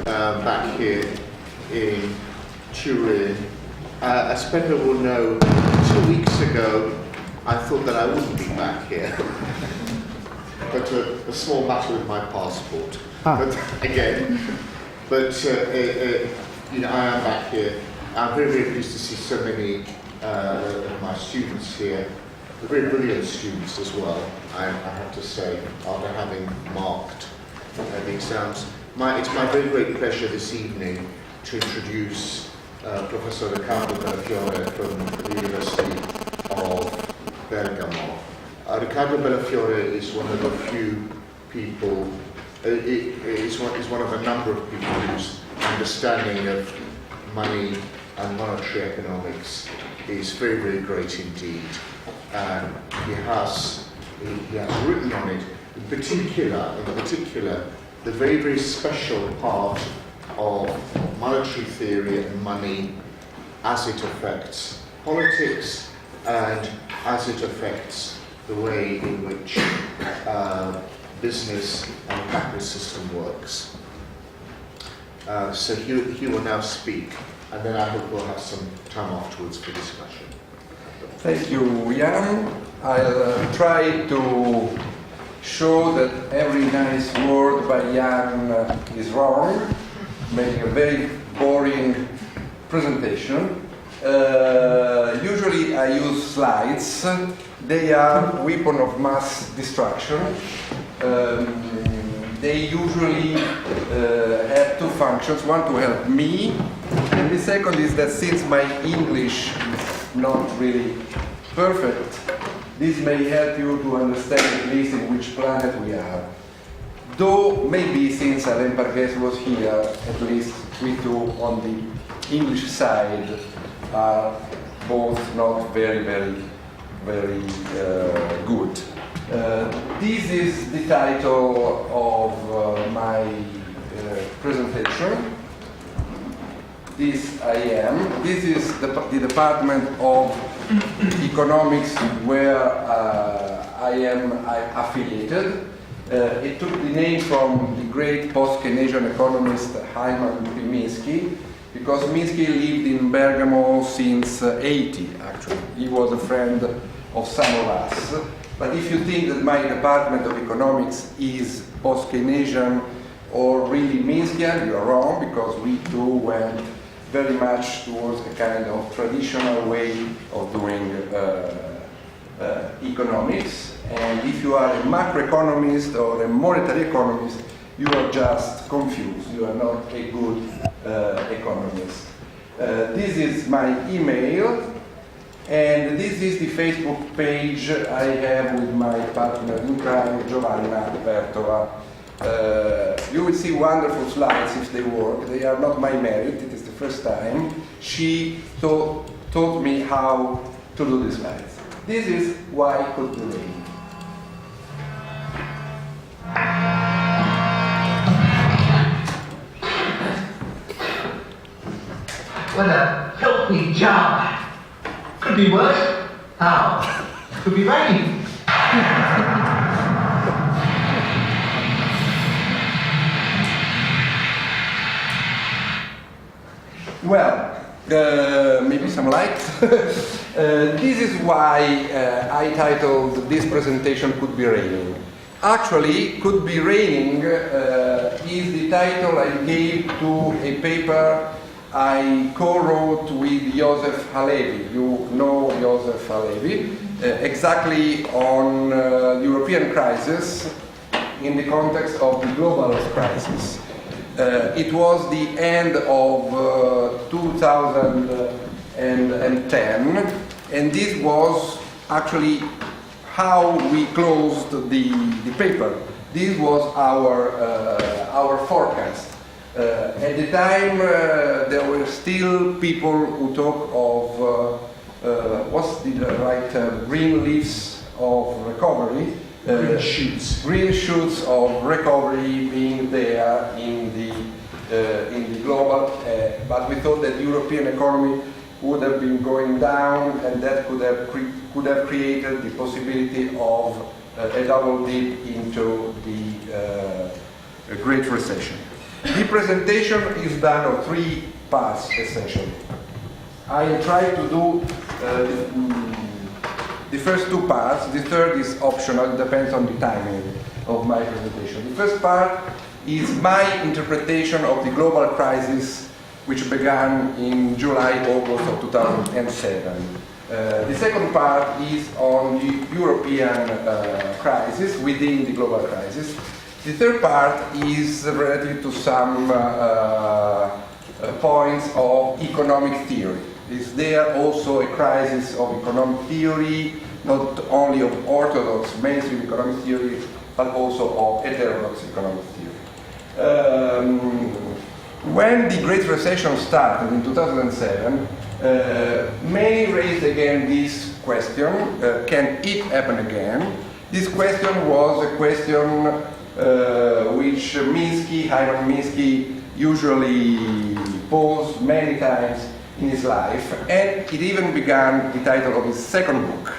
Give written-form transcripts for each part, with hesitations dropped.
back here in Turin. As Peter will know, 2 weeks ago I thought that I wouldn't be back here. But a small matter with my passport. But again, you know, I am back here. I'm very, very pleased to see so many of my students here. They're very brilliant students as well, I have to say, after having marked the exams. It's my very great pleasure this evening to introduce Professor Riccardo Bellofiore from the University of Bergamo. Riccardo Bellofiore is one of the few people, is one of a number of people whose understanding of money and monetary economics is very, very great indeed. And he has written on it, in particular, the very, very special part of monetary theory and money as it affects politics and as it affects the way in which business and the capitalist system works. So he will now speak, and then I hope we'll have some time afterwards for discussion. Thank you, Jan. I'll try to show that every nice word by Jan is wrong, making a very boring presentation. Usually I use slides. They are a weapon of mass destruction. They usually have two functions. One, to help me, and the second is that since my English is not really perfect, this may help you to understand at least in which planet we are. Though maybe since Alain Pargues was here, at least we two on the English side are both not very, very, very good. This is the title of my presentation. This I am. This is the Department of Economics where I am affiliated. It took the name from the great post-Keynesian economist Hyman Minsky, because Minsky lived in Bergamo since 80, actually. He was a friend of some of us. But if you think that my Department of Economics is post-Keynesian or really Minskyan, you're wrong, because we too went very much towards a kind of traditional way of doing economics. And if you are a macroeconomist or a monetary economist, you are just confused. You are not a good economist. This is my email, and this is the Facebook page I have with my partner in crime, Giovanna Bertola. You will see wonderful slides if they work. They are not my merit, it is the first time. She taught me how to do the slides. This is why it could be raining. What a filthy job. Could be worse. How? Could be raining. Well, maybe some light. This is why I titled this presentation Could Be Raining. Actually, Could Be Raining is the title I gave to a paper I co-wrote with Joseph Halevi. You know Joseph Halevi, exactly on European crisis in the context of the global crisis. It was the end of 2010, and this was actually how we closed the paper. This was our forecast. At the time, there were still people who talk of what's the right term? Green leaves of recovery. Green shoots. Green shoots of recovery being there in the global, but we thought that the European economy would have been going down, and that could have created the possibility of a double dip into the Great Recession. The presentation is done on 3 parts, essentially. I try to do the first 2 parts. The third is optional, it depends on the timing of my presentation. The first part is my interpretation of the global crisis which began in July, August of 2007. The second part is on the European crisis within the global crisis. The third part is related to some points of economic theory. Is there also a crisis of economic theory, not only of orthodox mainstream economic theory, but also of heterodox economic theory? When the Great Recession started in 2007, many raised again this question, can it happen again? This question was a question which Hyman Minsky usually posed many times in his life, and it even began the title of his second book.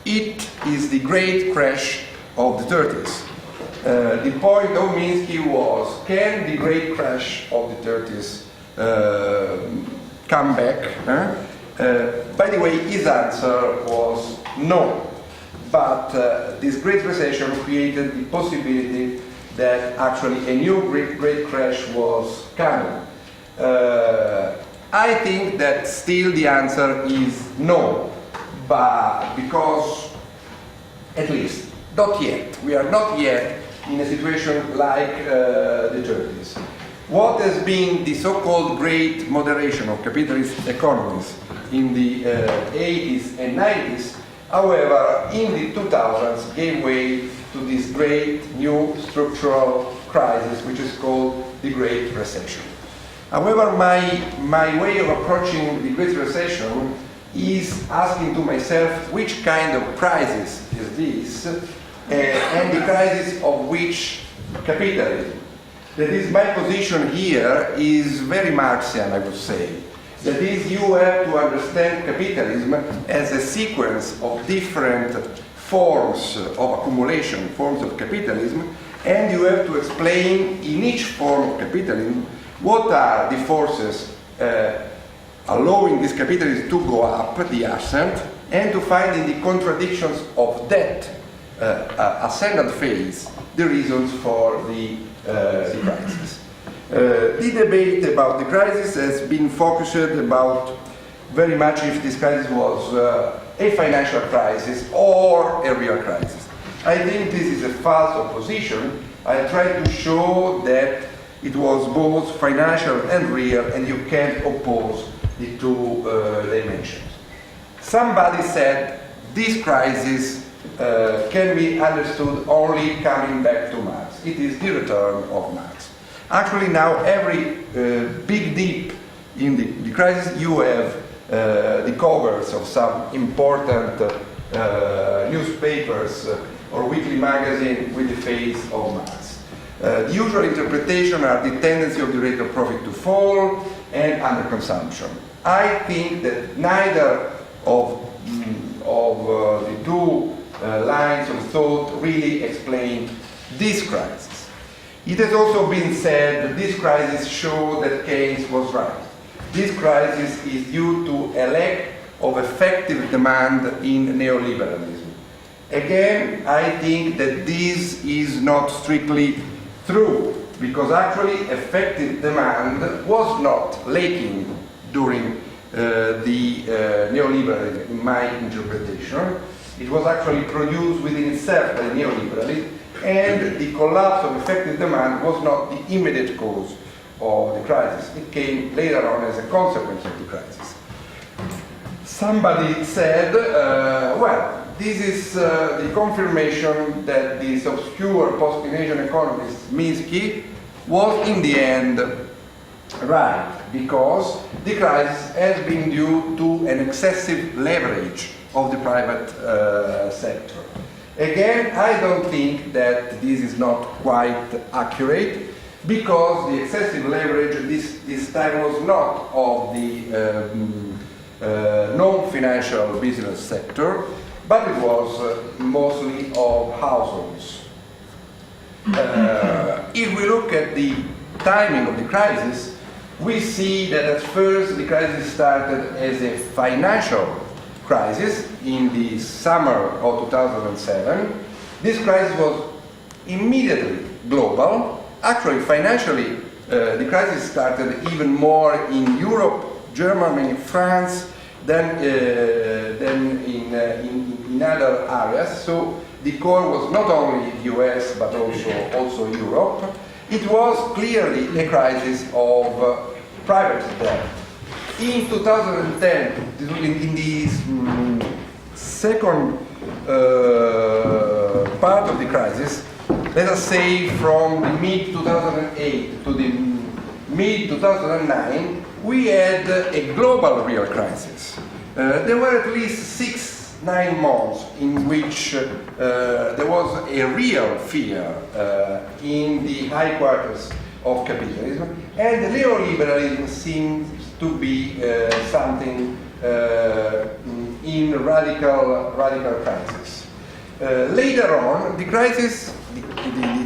It is the Great Crash of the 30s. The point of Minsky was, can the Great Crash of the 30s come back? By the way, his answer was no. But this Great Recession created the possibility that actually a new great crash was coming. I think that still the answer is no, but because, at least, not yet. We are not yet in a situation like the 30s. What has been the so-called great moderation of capitalist economies in the 80s and 90s, however, in the 2000s gave way to this great new structural crisis, which is called the Great Recession. However, my way of approaching the Great Recession is asking to myself which kind of crisis is this, and the crisis of which capitalism. That is, my position here is very Marxian, I would say. That is, you have to understand capitalism as a sequence of different forms of accumulation, forms of capitalism, and you have to explain in each form of capitalism what are the forces allowing this capitalism to go up, the ascent, and to find in the contradictions of that ascendant phase the reasons for the crisis. The debate about the crisis has been focused about very much if this crisis was a financial crisis or a real crisis. I think this is a false opposition. I try to show that it was both financial and real, and you can't oppose the two dimensions. Somebody said this crisis can be understood only coming back to Marx. It is the return of Marx. Actually, now every big dip in the crisis, you have the covers of some important newspapers or weekly magazine with the face of Marx. The usual interpretation are the tendency of the rate of profit to fall and underconsumption. I think that neither of the two lines of thought really explain this crisis. It has also been said that this crisis shows that Keynes was right. This crisis is due to a lack of effective demand in neoliberalism. Again, I think that this is not strictly true, because actually effective demand was not lacking during the neoliberalism, in my interpretation. It was actually produced within itself by neoliberalism, and the collapse of effective demand was not the immediate cause of the crisis. It came later on as a consequence of the crisis. Somebody said, well, this is the confirmation that this obscure post-Keynesian economist Minsky was in the end right, because the crisis has been due to an excessive leverage of the private sector. Again, I don't think that this is not quite accurate, because the excessive leverage this time was not of the non-financial business sector, but it was mostly of households. If we look at the timing of the crisis, we see that at first the crisis started as a financial crisis in the summer of 2007. This crisis was immediately global. Actually, financially, the crisis started even more in Europe, Germany, France, than in other areas. So the core was not only the US but also Europe. It was clearly a crisis of private debt. In 2010, in the second part of the crisis, let us say from the mid-2008 to the mid-2009, we had a global real crisis. There were at least 6-9 months in which there was a real fear in the high quarters of capitalism, and the neoliberalism seems to be something in radical crisis. Later on, the crisis,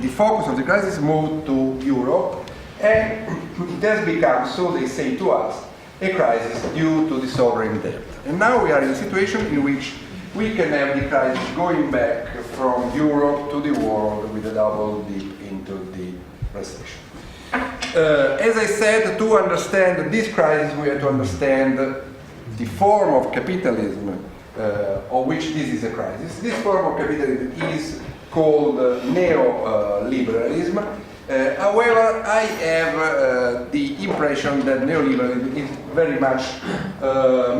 the focus of the crisis moved to Europe, and it has become, so they say to us, a crisis due to the sovereign debt. And now we are in a situation in which we can have the crisis going back from Europe to the world with a double dip into the recession. As I said, to understand this crisis, we have to understand the form of capitalism of which this is a crisis. This form of capitalism is called neoliberalism. However, I have the impression that neoliberalism is very much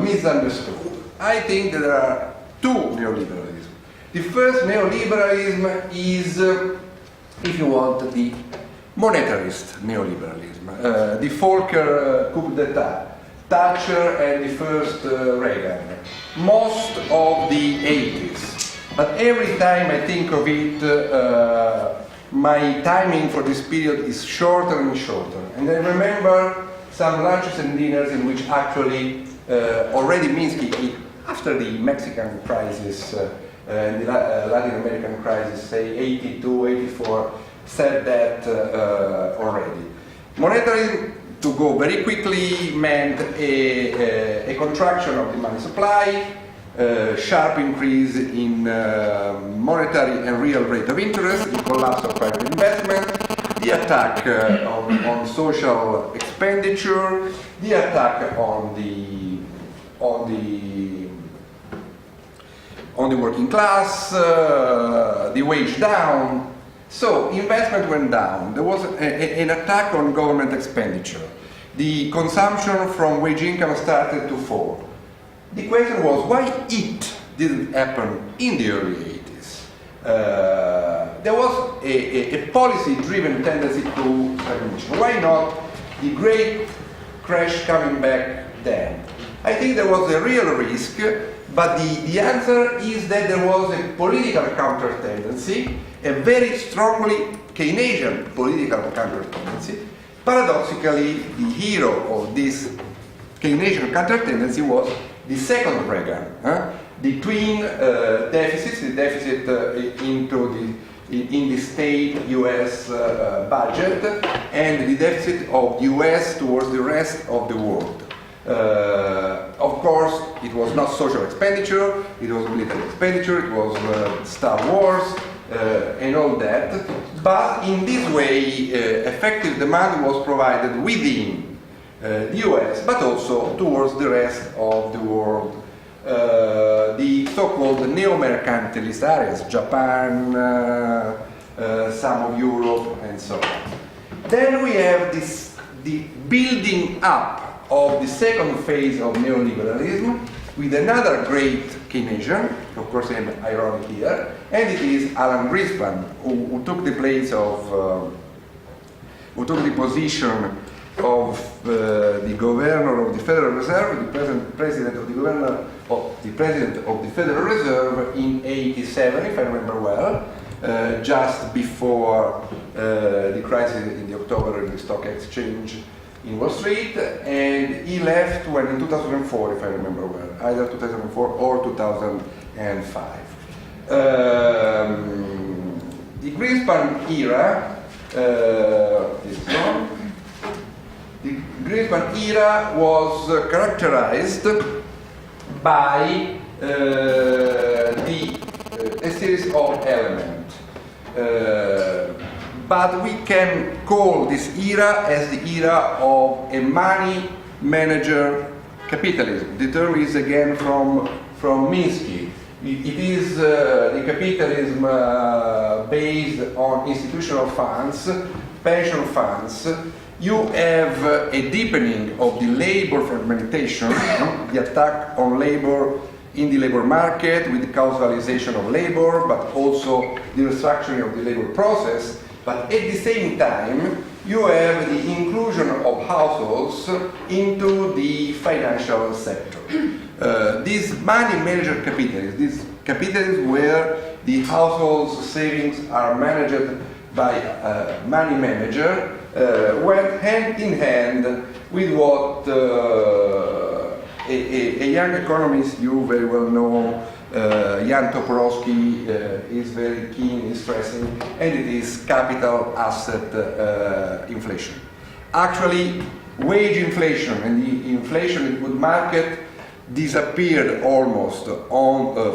misunderstood. I think that there are two neoliberalisms. The first neoliberalism is, if you want, the monetarist neoliberalism. The Volcker coup d'etat, Thatcher and the first Reagan, most of the 80s. But every time I think of it, my timing for this period is shorter and shorter. And I remember some lunches and dinners in which actually already Minsky, after the Mexican crisis and the Latin American crisis, say 82, 84, said that already. Monetarism, to go very quickly, meant a contraction of the money supply, sharp increase in monetary and real rate of interest, the collapse of private investment, the attack on social expenditure, the attack on the working class, the wage down. So investment went down. There was an attack on government expenditure. The consumption from wage income started to fall. The question was why it didn't happen in the early 80s. There was a policy-driven tendency to stagnation. Why not the great crash coming back then? I think there was a real risk, but the answer is that there was a political counter-tendency, a very strongly Keynesian political counter-tendency. Paradoxically, the hero of this Keynesian counter-tendency was the second Reagan. The twin deficits, the deficit in the state US budget, and the deficit of the US towards the rest of the world. Of course, it was not social expenditure, it was military expenditure, it was Star Wars, and all that. But in this way, effective demand was provided within the US, but also towards the rest of the world. The so-called neo-mercantilist areas, Japan, some of Europe, and so on. Then we have the building up of the second phase of neoliberalism with another great Keynesian, of course I'm ironic here, and it is Alan Greenspan, who took the place of, who took the position of the governor of the Federal Reserve, the president of the Federal Reserve in '87, if I remember well, just before the crisis in the October in the stock exchange in Wall Street, and he left when in 2004, if I remember well, either 2004 or 2005. The Greenspan era, this one, The Greenspan era was characterized by a series of elements. But we can call this era as the era of a money manager capitalism. The term is again from Minsky. It is the capitalism based on institutional funds, pension funds. You have a deepening of the labor fragmentation, the attack on labor in the labor market with the causalization of labor, but also the restructuring of the labor process. But at the same time, you have the inclusion of households into the financial sector. This money manager capitalism, this capitalism where the household's savings are managed by a money manager, went hand in hand with what a young economist you very well know, Jan Toporowski, is very keen in stressing, and it is capital asset inflation. Actually, wage inflation and the inflation in the good market disappeared almost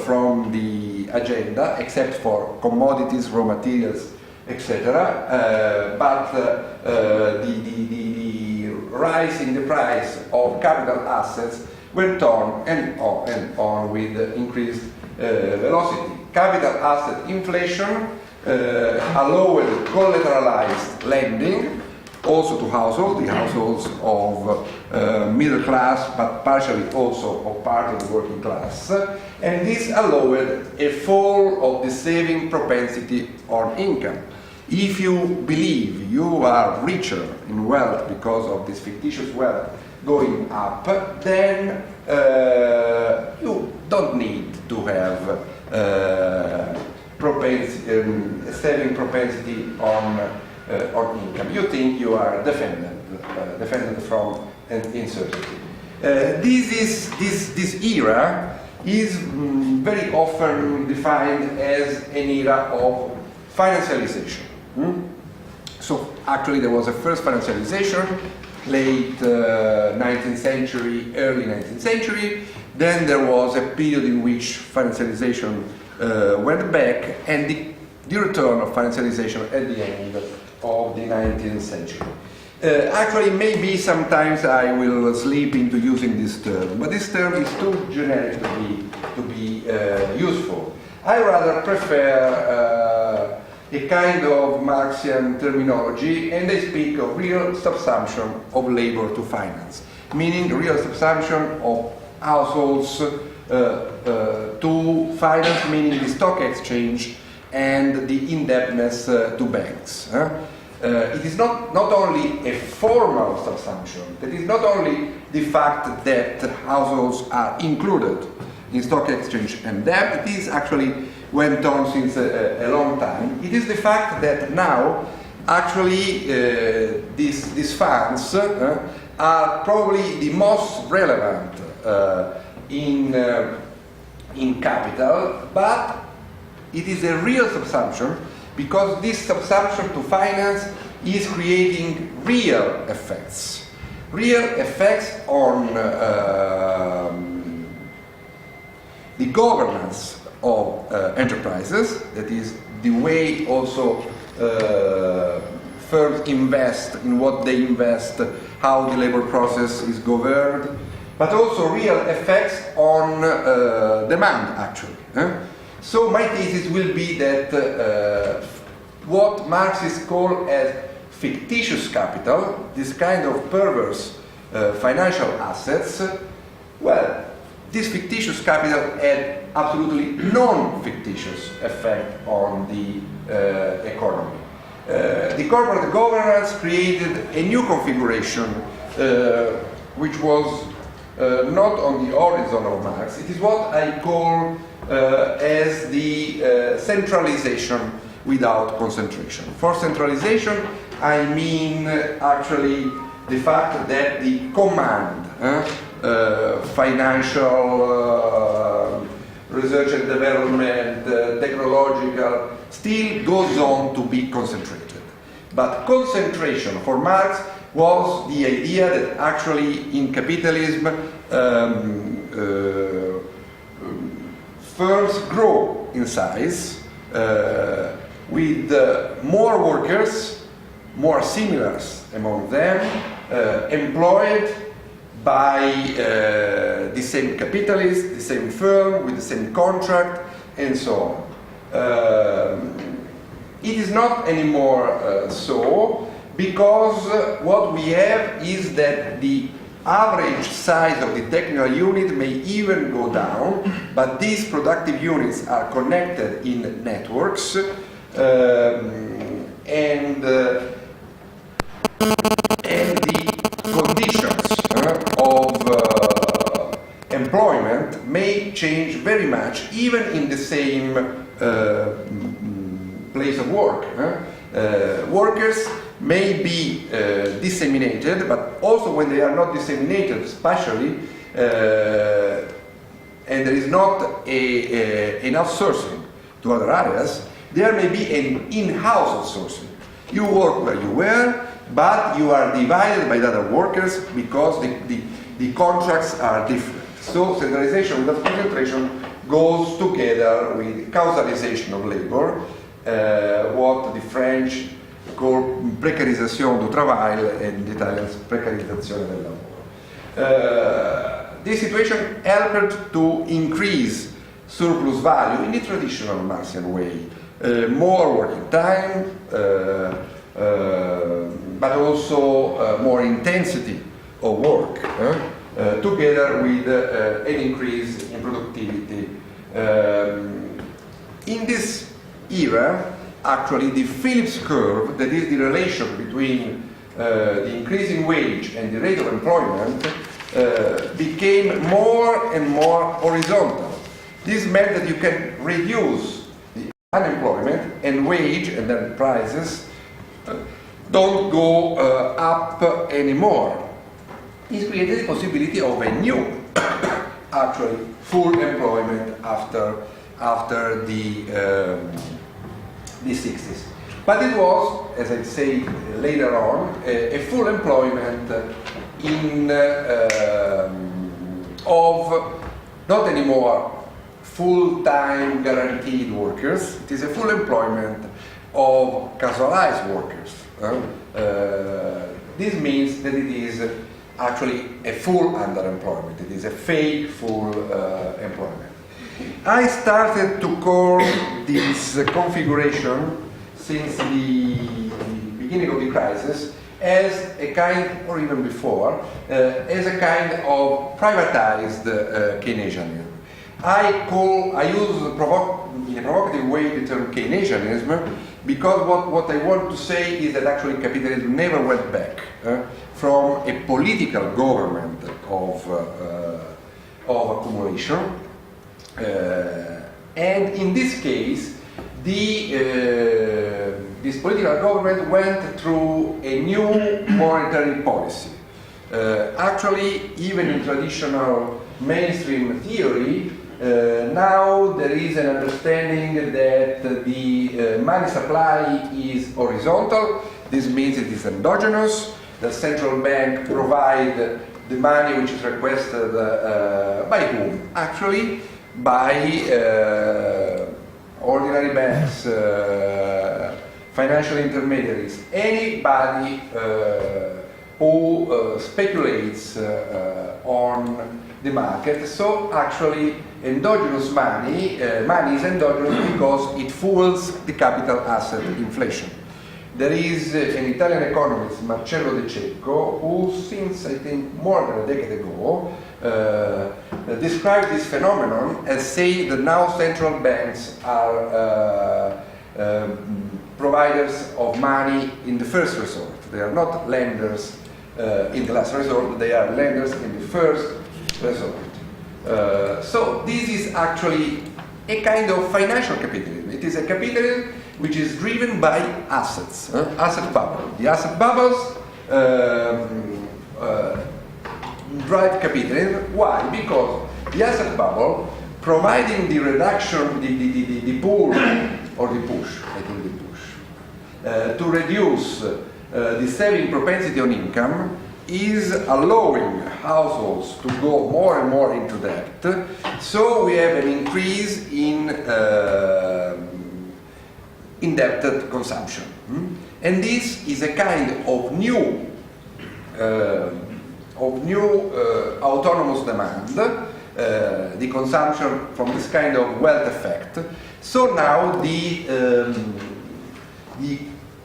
from the agenda, except for commodities, raw materials, etc. But the rise in the price of capital assets went on and on with increased velocity. Capital asset inflation allowed collateralized lending also to households, the households of middle class, but partially also of part of the working class. And this allowed a fall of the saving propensity on income. If you believe you are richer in wealth because of this fictitious wealth going up, then you don't need to have saving propensity on income. You think you are defended from uncertainty. This era is very often defined as an era of financialization. So actually there was a first financialization, late 19th century, early 19th century. Then there was a period in which financialization went back, and the return of financialization at the end of the 19th century. Actually, maybe sometimes I will slip into using this term, but this term is too generic to be useful. I rather prefer a kind of Marxian terminology, and I speak of real subsumption of labor to finance, meaning real subsumption of households to finance, meaning the stock exchange and the indebtedness to banks. It is not only a formal subsumption, it is not only the fact that households are included in stock exchange and debt, it is actually went on since a long time. It is the fact that now actually these funds are probably the most relevant in capital, but it is a real subsumption because this subsumption to finance is creating real effects on the governance of enterprises, that is the way also firms invest, in what they invest, how the labor process is governed, but also real effects on demand actually. So my thesis will be that what Marxists call as fictitious capital, this kind of perverse financial assets, well, this fictitious capital had absolutely non-fictitious effect on the economy. The corporate governance created a new configuration which was not on the horizon of Marx. It is what I call as the centralization without concentration. For centralization, I mean actually the fact that the command, financial, research and development, technological, still goes on to be concentrated. But concentration for Marx was the idea that actually in capitalism firms grow in size with more workers, more similars among them, employed by the same capitalist, the same firm, with the same contract, and so on. It is not anymore so, because what we have is that the average size of the technical unit may even go down, but these productive units are connected in networks, and the conditions of employment may change very much, even in the same place of work. Workers may be disseminated, but also when they are not disseminated spatially, and there is not an outsourcing to other areas, there may be an in-house outsourcing. You work where you were, but you are divided by the other workers because the contracts are different. So centralization without concentration goes together with causalization of labor, what the French call precarisation du travail and the Italians precarizzazione del lavoro. This situation helped to increase surplus value in the traditional Marxian way. More working time, but also more intensity of work, together with an increase in productivity. In this era, actually the Phillips curve, that is the relation between the increase in wage and the rate of employment, became more and more horizontal. This meant that you can reduce the unemployment and wage and then prices don't go up anymore. It created the possibility of a new, actually, full employment after the 60s. But it was, as I say later on, a full employment of not anymore full-time guaranteed workers. It is a full employment of casualized workers. This means that it is actually a full underemployment. It is a fake full employment. I started to call this configuration since the beginning of the crisis as a kind, or even before, as a kind of privatized Keynesianism. I use in a provocative way the term Keynesianism because what I want to say is that actually capitalism never went back from a political government of accumulation. And in this case, this political government went through a new monetary policy. Actually, even in traditional mainstream theory, now there is an understanding that the money supply is horizontal. This means it is endogenous. The central bank provides the money which is requested by whom? Actually, by ordinary banks, financial intermediaries, anybody who speculates on the market. So actually endogenous money is endogenous because it fuels the capital asset inflation. There is an Italian economist, Marcello De Cecco, who since I think more than a decade ago described this phenomenon as saying that now central banks are providers of money in the first resort. They are not lenders in the last resort, they are lenders in the first resort. So this is actually a kind of financial capitalism. It is a capitalism which is driven by assets, asset bubble. The asset bubbles drive capitalism. Why? Because the asset bubble, providing the reduction, the pull or the push, I think the push, to reduce the saving propensity on income is allowing households to go more and more into debt. So we have an increase in indebted consumption. And this is a kind of new autonomous demand, the consumption from this kind of wealth effect. So now the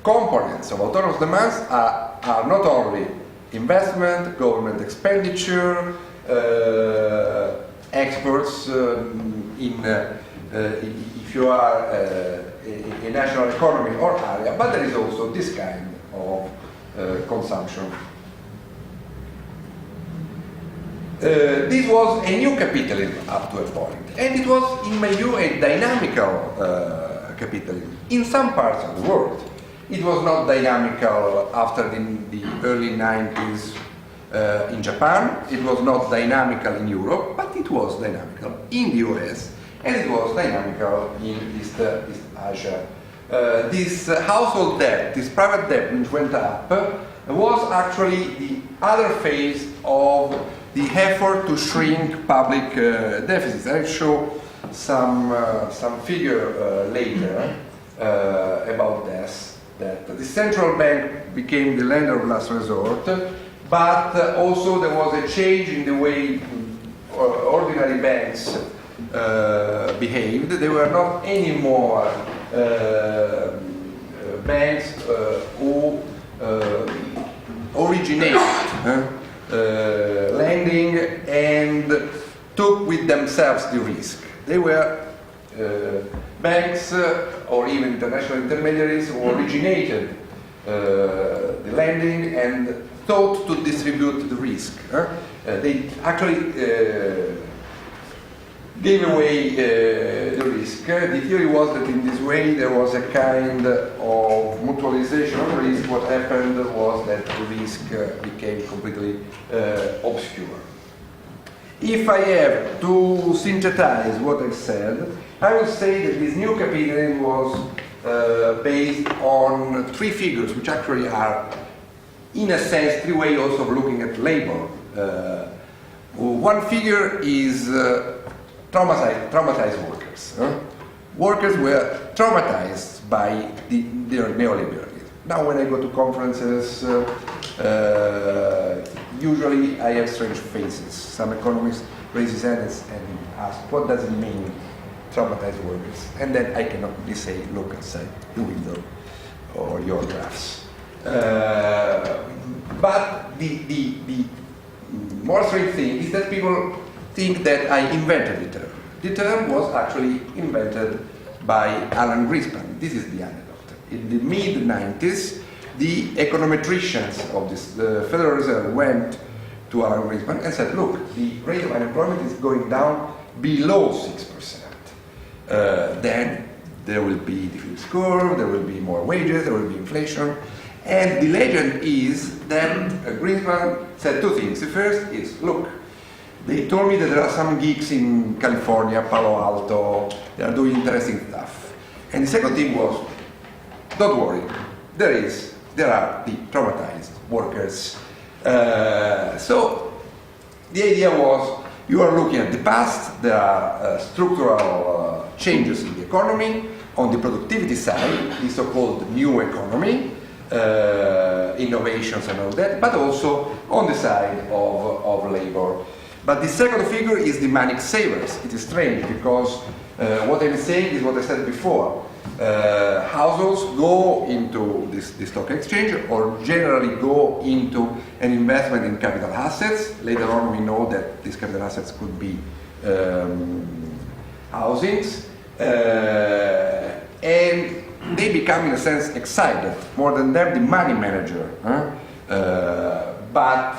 components of autonomous demands are not only investment, government expenditure, exports if you are a national economy or area, but there is also this kind of consumption. This was a new capitalism up to a point, and it was, in my view, a dynamical capitalism. In some parts of the world, it was not dynamical after the early 90s in Japan, it was not dynamical in Europe, but it was dynamical in the US, and it was dynamical in East Asia. This household debt, this private debt which went up, was actually the other phase of the effort to shrink public deficits. I'll show some figure later about this, that the central bank became the lender of last resort, but also there was a change in the way ordinary banks behaved. They were not anymore banks who originated lending and took with themselves the risk. They were banks or even international intermediaries who originated the lending and thought to distribute the risk. They actually gave away the risk. The theory was that in this way there was a kind of mutualization of risk. What happened was that the risk became completely obscure. If I have to synthesize what I said, I would say that this new capitalism was based on three figures, which actually are, in a sense, three ways also of looking at labor. One figure is traumatized workers. Workers were traumatized by their neoliberalism. Now when I go to conferences, usually I have strange faces. Some economists raise his hands and ask, what does it mean, traumatized workers? And then I can only say, look outside the window or your graphs. But the more strange thing is that people think that I invented the term. The term was actually invented by Alan Greenspan. This is the anecdote. In the mid-90s, the econometricians of the Federal Reserve went to Alan Greenspan and said, look, the rate of unemployment is going down below 6%. Then there will be the Phillips Curve, there will be more wages, there will be inflation. And the legend is that Greenspan said two things. The first is, look, they told me that there are some geeks in California, Palo Alto, they are doing interesting stuff. And the second thing was, don't worry, there are the traumatized workers. So the idea was, you are looking at the past, there are structural changes in the economy, on the productivity side, the so-called new economy, innovations and all that, but also on the side of labor. But the second figure is the Manic savers. It is strange because what I'm saying is what I said before. Households go into the stock exchange or generally go into an investment in capital assets. Later on we know that these capital assets could be housings. And they become in a sense excited, more than them the money manager. But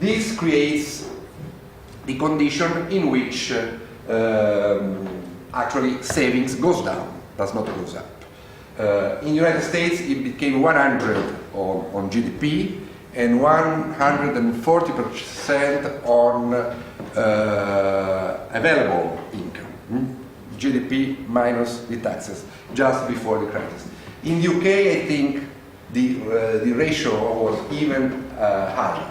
this creates the condition in which actually savings goes down, does not goes up. In the United States it became 100 on GDP and 140% on available income. GDP minus the taxes, just before the crisis. In the UK, I think the ratio was even higher.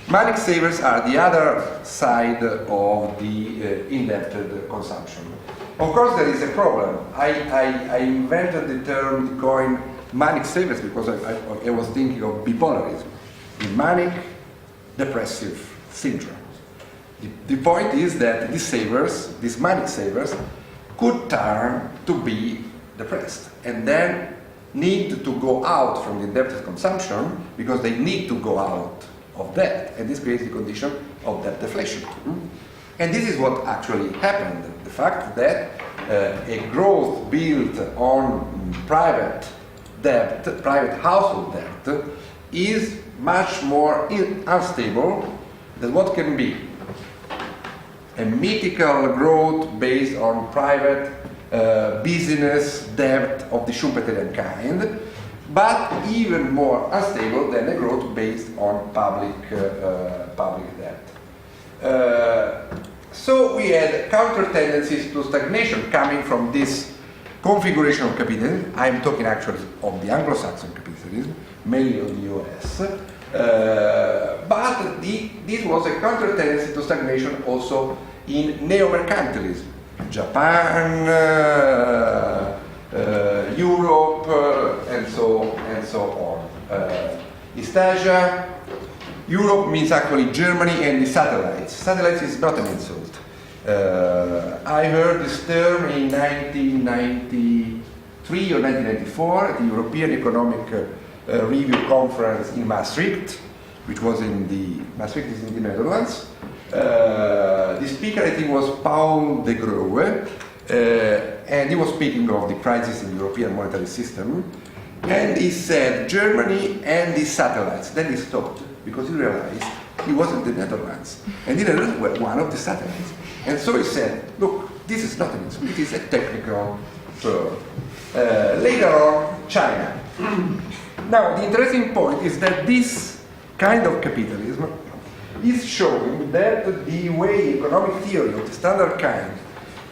Manic savers are the other side of the indebted consumption. Of course, there is a problem. I invented the term, the coin, manic savers because I was thinking of bipolarism, the manic depressive syndrome. The point is that these savers, these manic savers, could turn to be depressed and then need to go out from the indebted consumption because they need to go out of debt, and this creates the condition of debt deflation. And this is what actually happened. The fact that a growth built on private debt, private household debt, is much more unstable than what can be a mythical growth based on private business debt of the Schumpeterian kind, but even more unstable than a growth based on public debt. So we had counter tendencies to stagnation coming from this configuration of capitalism. I'm talking actually of the Anglo-Saxon capitalism, mainly of the US. But this was a counter tendency to stagnation also in neo-mercantilism. Japan, Europe, and so on. East Asia. Europe means actually Germany and the satellites. Satellites is not an insult. I heard this term in 1993 or 1994 at the European Economic Review Conference in Maastricht, which was Maastricht is in the Netherlands. The speaker, I think, was Paul de Grauwe, and he was speaking of the crisis in the European monetary system, and he said Germany and the satellites. Then he stopped because he realized he was in the Netherlands, and the Netherlands were one of the satellites. And so he said, look, this is not an insult, it is a technical term. Later on, China. Now, the interesting point is that this kind of capitalism is showing that the way economic theory of the standard kind,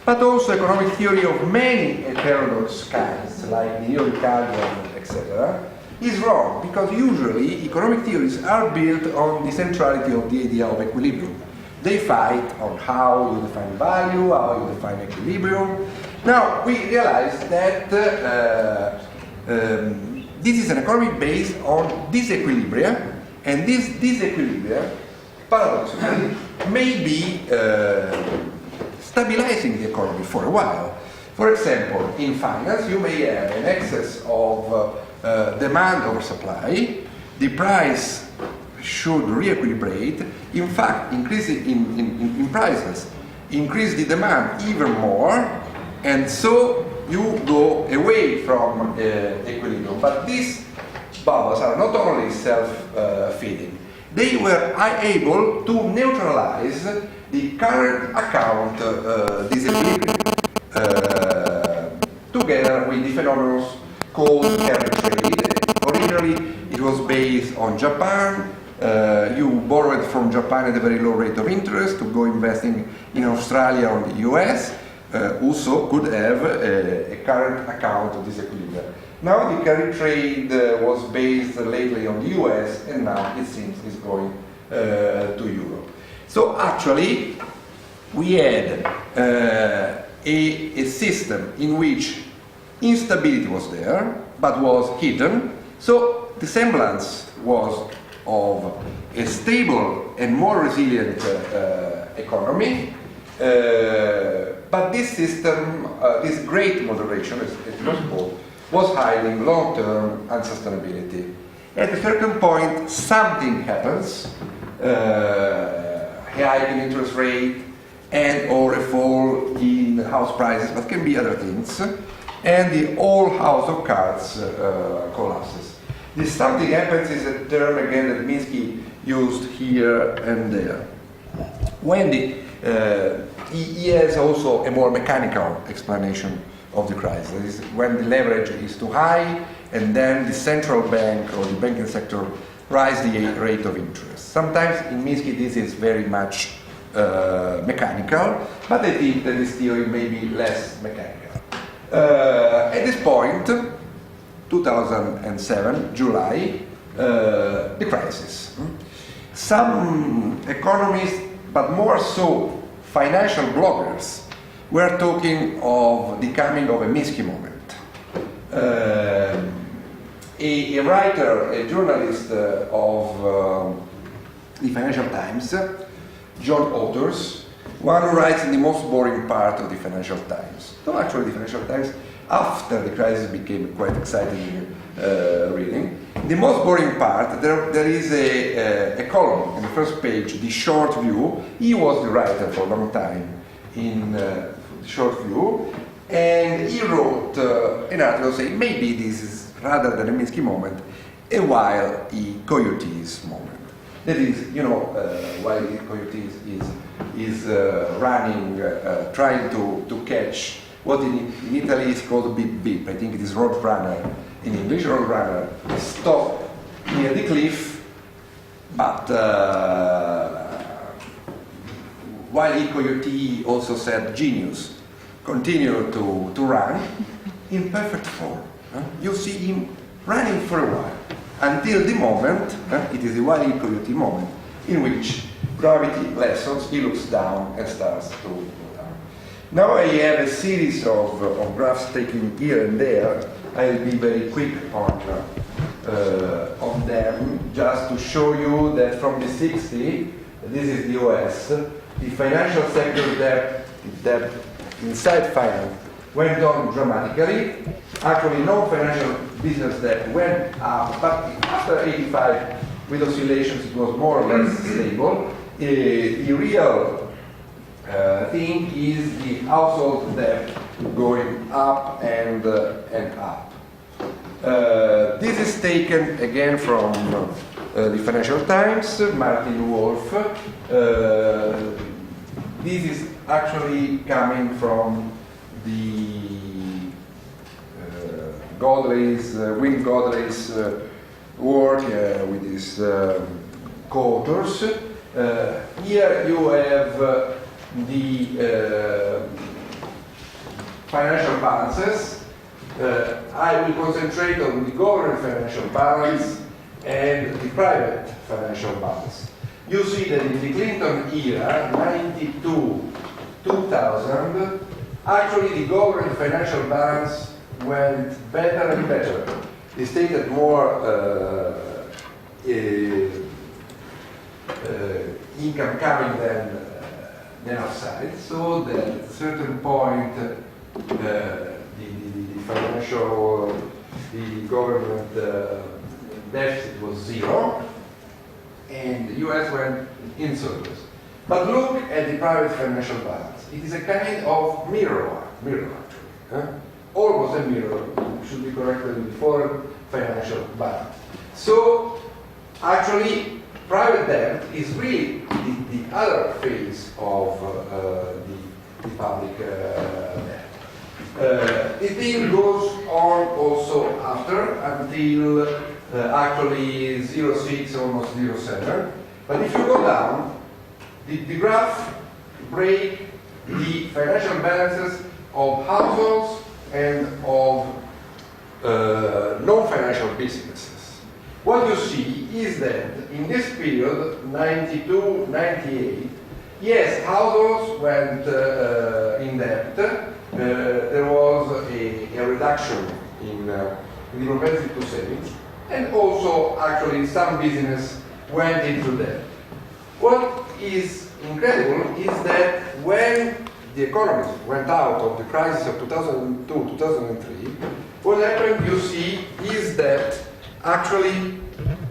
but also economic theory of many heterodox kinds, like the Neoliberalism, etc., is wrong, because usually economic theories are built on the centrality of the idea of equilibrium. They fight on how you define value, how you define equilibrium. Now, we realize that this is an economy based on disequilibria, and this disequilibria, paradoxically, may be stabilizing the economy for a while. For example, in finance, you may have an excess of demand over supply. The price should re-equilibrate. In fact, increasing in prices, increase the demand even more, and so you go away from equilibrium. But these bubbles are not only self-feeding. They were able to neutralize the current account disequilibrium together with the phenomena called carry trade. Originally, it was based on Japan. You borrowed from Japan at a very low rate of interest to go investing in Australia or the US. Also could have a current account disequilibrium. Now the carry trade was based lately on the US, and now it seems is going to Europe. So actually, we had a system in which instability was there, but was hidden. So the semblance was of a stable and more resilient economy, but this system, this great moderation, as it was called, was hiding long-term unsustainability. At a certain point, something happens, a hike in interest rate, and or a fall in house prices, but can be other things, and the whole house of cards collapses. This something happens is a term again that Minsky used here and there. When he has also a more mechanical explanation of the crisis. That is when the leverage is too high, and then the central bank or the banking sector rise the rate of interest. Sometimes in Minsky this is very much mechanical, but I think that this theory may be less mechanical. At this point, 2007, July, the crisis. Some economists, but more so financial bloggers, were talking of the coming of a Minsky moment. A writer, a journalist of the Financial Times, John Waters, one who writes in the most boring part of the Financial Times. So actually the Financial Times, after the crisis, became quite exciting reading. The most boring part, there is a column in the first page, the short view. He was the writer for a long time in the short view, and he wrote an article saying maybe this is, rather than a Minsky moment, a while Coyote's moment. That is, you know, while Coyote is running, trying to catch what in Italy is called beep beep. I think it is road runner in English. Road runner stop near the cliff, but while Coyote also said genius, continue to run in perfect form. You see him running for a while, until the moment, it is the Wile Coyote moment, in which gravity lessens, he looks down and starts to go down. Now I have a series of graphs taken here and there. I'll be very quick on them, just to show you that from the 60s, this is the US, the financial sector debt inside finance went down dramatically. Actually, no financial business debt went up, but after 85, with oscillations, it was more or less stable. The real thing is the household debt going up and up. This is taken again from the Financial Times, Martin Wolf. This is actually coming from the Will Godley's work with his co-authors. Here you have the financial balances. I will concentrate on the government financial balance and the private financial balance. You see that in the Clinton era, 92, 2000, actually the government financial balance went better and better. The state had more income coming than outside, so that at a certain point the government deficit was zero, and the US went in surplus. But look at the private financial balance. It is a kind of mirror actually. Almost a mirror, should be corrected with the foreign financial balance. So, actually, private debt is really the other phase of the public debt. It then goes on also after, until actually 0.6, almost 0.7. But if you go down, the graph break the financial balances of households and of non-financial businesses. What you see is that in this period, 92, 98, yes, households went in debt. There was a reduction in the propensity to savings, and also actually some business went into debt. What is incredible is that when the economies went out of the crisis of 2002, 2003, what happened, you see, is that actually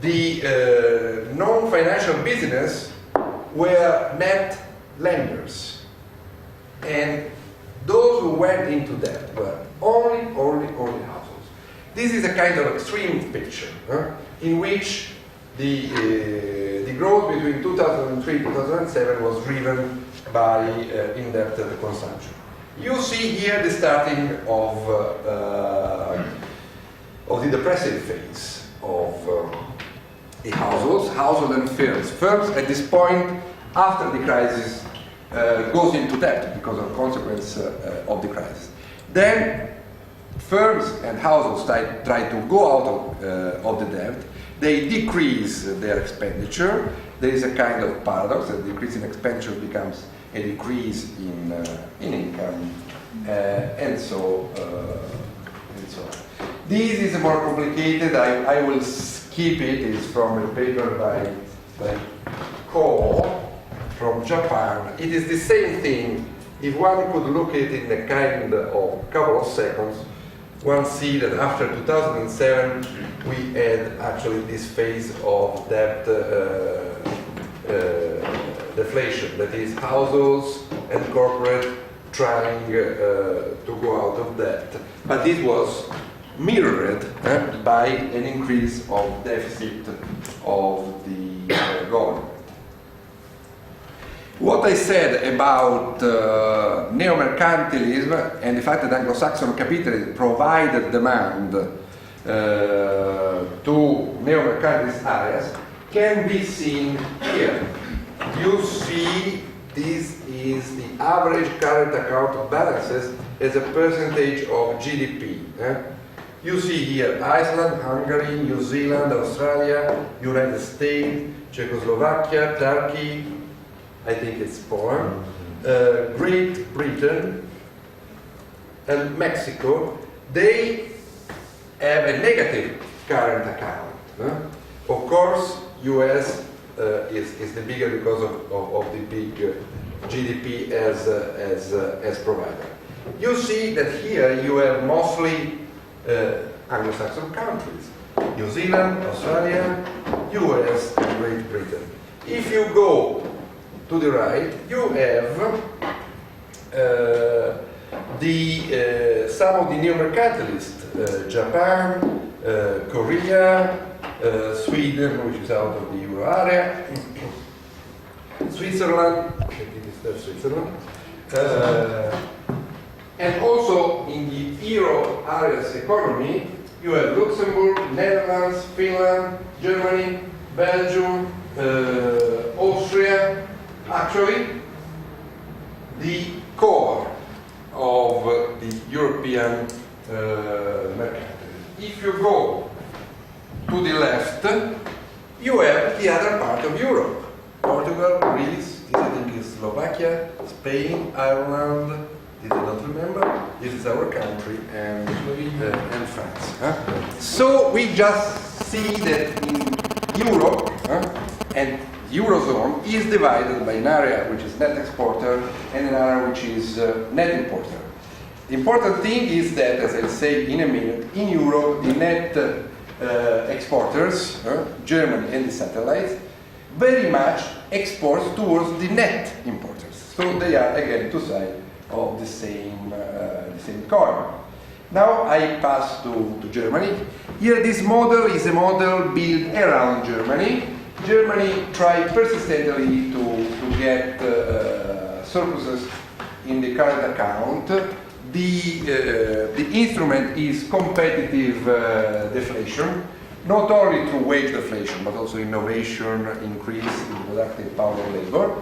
the non-financial business were net lenders. And those who went into debt were only households. This is a kind of extreme picture in which the growth between 2003 and 2007 was driven by indebted consumption. You see here the starting of the depressive phase of the household and firms. Firms at this point, after the crisis, goes into debt because of consequence of the crisis. Then firms and households try to go out of the debt. They decrease their expenditure. There is a kind of paradox. A decrease in expenditure becomes a decrease in income, and so on. This is more complicated. I will skip it. It's from a paper by Ko from Japan. It is the same thing. If one could look at it in a kind of couple of seconds, one see that after 2007 we had actually this phase of debt deflation, that is households and corporate trying to go out of debt. But this was mirrored by an increase of deficit of the government. What I said about neo-mercantilism and the fact that Anglo-Saxon capitalism provided demand to neo-mercantilist areas can be seen here. You see this is the average current account balances as a percentage of GDP. You see here Iceland, Hungary, New Zealand, Australia, United States, Czechoslovakia, Turkey, I think it's Poland, Great Britain, and Mexico. They have a negative current account. Of course, US is the bigger because of the big GDP as provider. You see that here you have mostly Anglo-Saxon countries: New Zealand, Australia, US, and Great Britain. If you go to the right, you have some of the neo-mercantilists: Japan, Korea, Sweden, which is out of the euro area, Switzerland, I think it is Switzerland, and also in the euro area's economy, you have Luxembourg, Netherlands, Finland, Germany, Belgium, Austria. Actually, the core of the European mercantilism. If you go to the left, you have the other part of Europe: Portugal, Greece, this I think is Slovakia, Spain, Ireland. This I don't remember. This is our country, and France. So we just see that in Europe and Eurozone is divided by an area which is net exporter and an area which is net importer. The important thing is that, as I'll say in a minute, in Europe the net exporters, Germany and the satellites, very much export towards the net importers. So they are again two sides of the same coin. Now I pass to Germany. Here this model is a model built around Germany. Germany tried persistently to get surpluses in the current account. The instrument is competitive deflation, not only through wage deflation, but also innovation, increase in productive power of labor.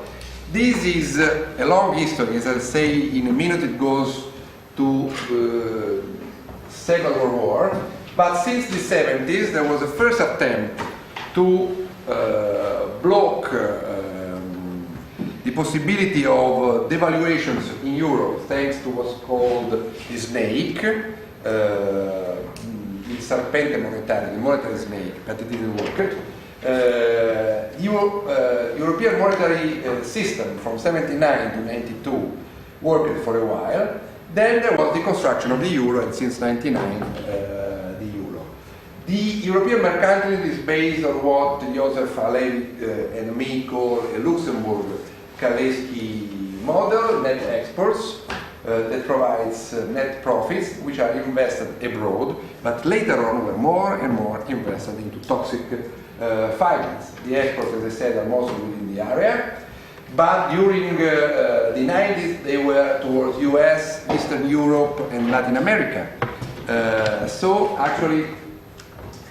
This is a long history. As I'll say in a minute, it goes to Second World War. But since the 70s, there was a first attempt to block the possibility of devaluations in Europe thanks to what's called the snake, il serpente monetario, the monetary snake, but it didn't work. European monetary system from 79 to 92 worked for a while. Then there was the construction of the euro, and since 99 the euro. The European mercantilism is based on what Joseph Halevi and me call a Luxembourg-Kaleski model, net exports, that provides net profits which are invested abroad, but later on were more and more invested into toxic finance. The exports, as I said, are mostly within the area, but during the 90s they were towards US, Eastern Europe and Latin America. So actually,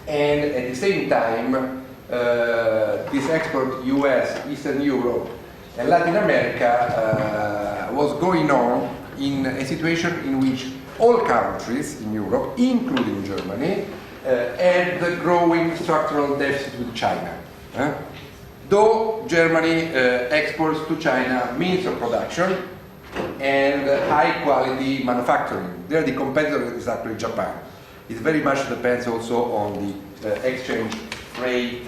and at the same time, this export US, Eastern Europe and Latin America was going on in a situation in which all countries in Europe, including Germany, had the growing structural deficit with China. Though Germany exports to China means of production and high quality manufacturing. There the competitor is actually Japan. It very much depends also on the exchange rate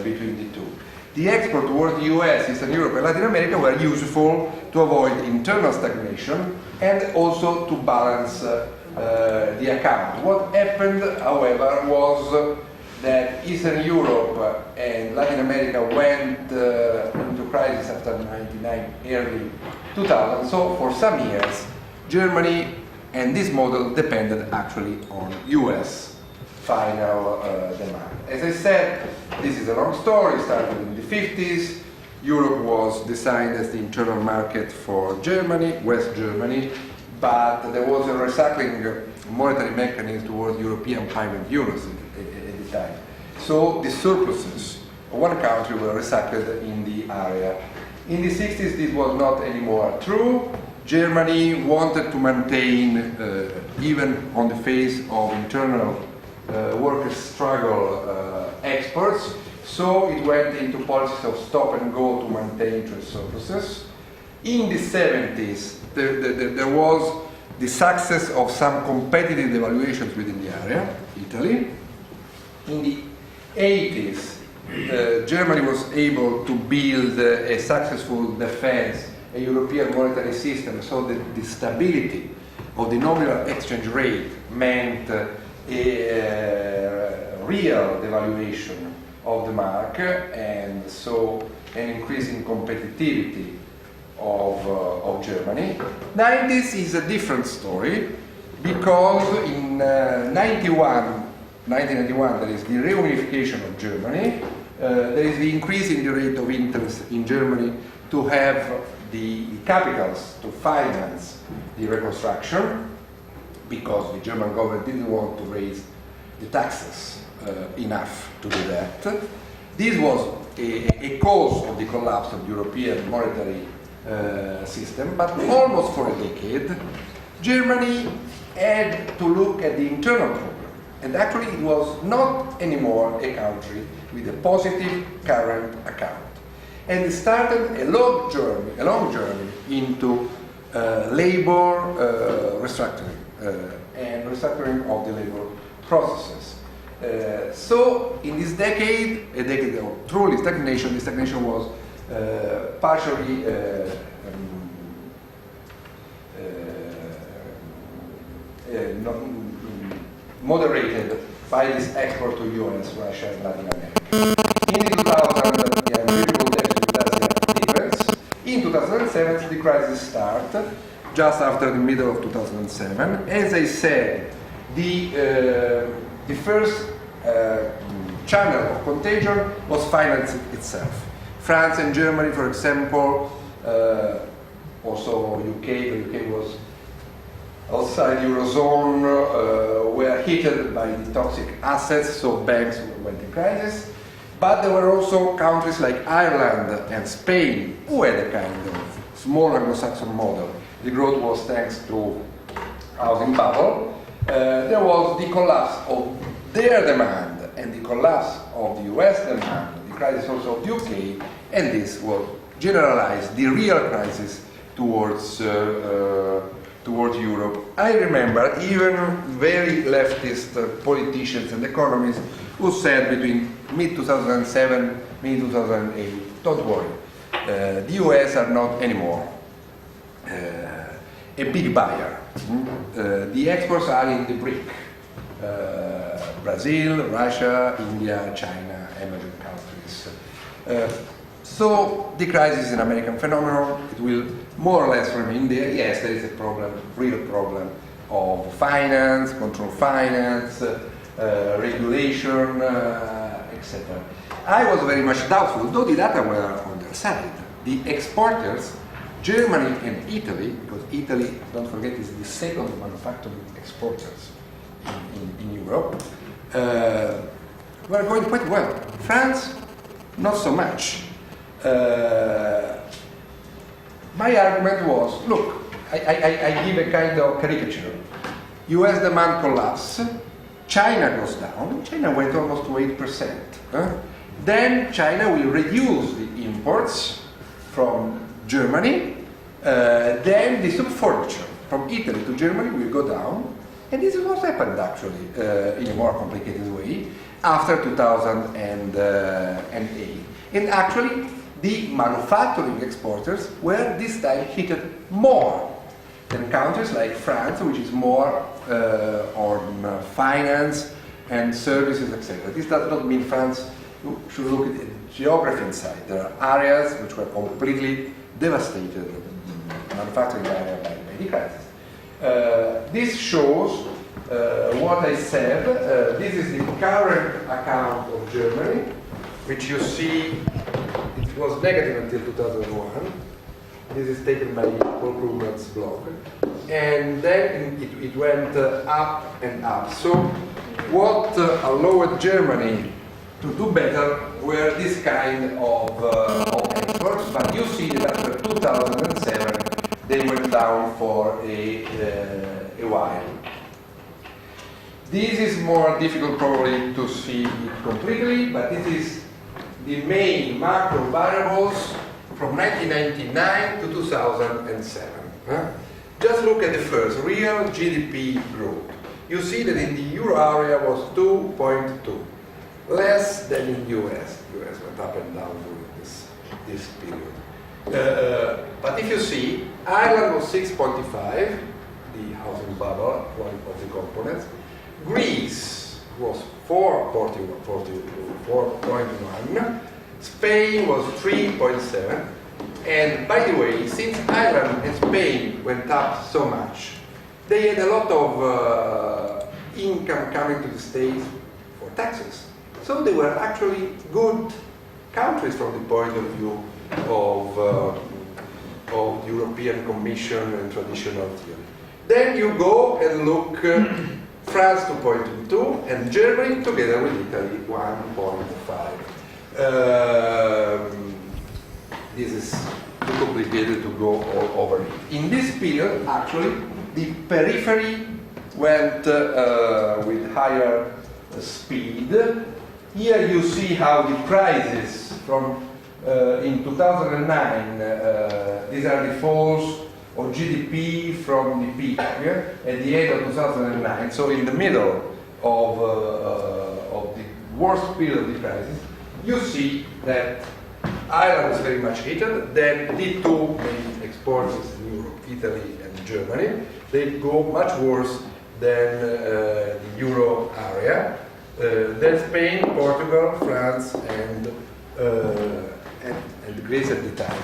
between the two. The export towards the US, Eastern Europe and Latin America were useful to avoid internal stagnation and also to balance the account. What happened, however, was that Eastern Europe and Latin America went into crisis after 99, early 2000. So for some years, Germany and this model depended actually on US final demand. As I said, this is a long story. It started in the 50s. Europe was designed as the internal market for Germany, West Germany, but there was a recycling monetary mechanism towards European payment euros at the time. So the surpluses of one country were recycled in the area. In the 60s, this was not anymore true. Germany wanted to maintain, even on the face of internal workers' struggle, exports, so it went into policies of stop and go to maintain trade surpluses. In the 70s, there was the success of some competitive devaluations within the area, Italy. In the 80s, Germany was able to build a successful defense, a European monetary system, so that the stability of the nominal exchange rate meant a real devaluation of the mark, and so an increase in competitivity of Germany. 90s is a different story, because in 1991 there is the reunification of Germany, there is the increase in the rate of interest in Germany to have the capitals to finance the reconstruction, because the German government didn't want to raise the taxes enough to do that. This was a cause of the collapse of the European monetary system, but almost for a decade, Germany had to look at the internal problem. And actually it was not anymore a country with a positive current account. And it started a long journey into labor restructuring and restructuring of the labor processes. So in this decade, a decade of truly stagnation, the stagnation was partially moderated by this export to US, Russia, and Latin America. In 2000, the unbearable deficit with difference. In 2007, the crisis started, just after the middle of 2007. As I said, the first channel of contagion was finance itself. France and Germany, for example, also UK, the UK was outside the Eurozone, were hit by the toxic assets, so banks went in crisis. But there were also countries like Ireland and Spain who had a kind of small Anglo-Saxon model. The growth was thanks to housing bubble. There was the collapse of their demand and the collapse of the US demand, the crisis also of the UK, and this will generalize the real crisis towards Europe. I remember even very leftist politicians and economists who said between mid-2007, mid-2008, don't worry, the US are not anymore a big buyer. The exports are in the BRIC, Brazil, Russia, India, China, emerging countries. So the crisis is an American phenomenon. It will more or less remain there. Yes, there is a problem, real problem of finance, control finance, regulation, etc. I was very much doubtful, though the data were on their side. The exporters, Germany and Italy, because Italy, don't forget, is the second manufacturing exporters in Europe, were going quite well. France, not so much. My argument was, look, I give a kind of caricature. US demand collapse, China goes down, China went almost to 8%. Then China will reduce the imports from Germany, then the furniture from Italy to Germany will go down, and this is what happened actually in a more complicated way after 2008. And actually, the manufacturing exporters were this time hit more than countries like France, which is more on finance and services, etc. This does not mean France should look at the geography inside. There are areas which were completely devastated, manufacturing area by the crisis. This shows what I said. This is the current account of Germany, which you see it was negative until 2001. This is taken by Paul Krugman's blog. And then it went up and up. So what allowed Germany to do better were this kind of exports, but you see that after 2007 they went down for a while. This is more difficult probably to see it completely, but this is the main macro variables from 1999 to 2007. Just look at the first, real GDP growth. You see that in the euro area was 2.2, less than in US. US went up and down during this period. But if you see, Ireland was 6.5, the housing bubble, one of the components. Greece was 4.1, Spain was 3.7, and by the way, since Ireland and Spain went up so much, they had a lot of income coming to the States for taxes. So they were actually good countries from the point of view of the European Commission and traditional theory. Then you go and look France 2.2 and Germany together with Italy 1.5. This is too complicated to go all over it. In this period, actually, the periphery went with higher speed. Here you see how the crisis from in 2009, these are the falls of GDP from the peak at the end of 2009. So in the middle of the worst period of the crisis, you see that Ireland was very much hit. Then the two main exporters in Europe, Italy and Germany, they go much worse than the euro area. Then Spain, Portugal, France, and Greece at the time.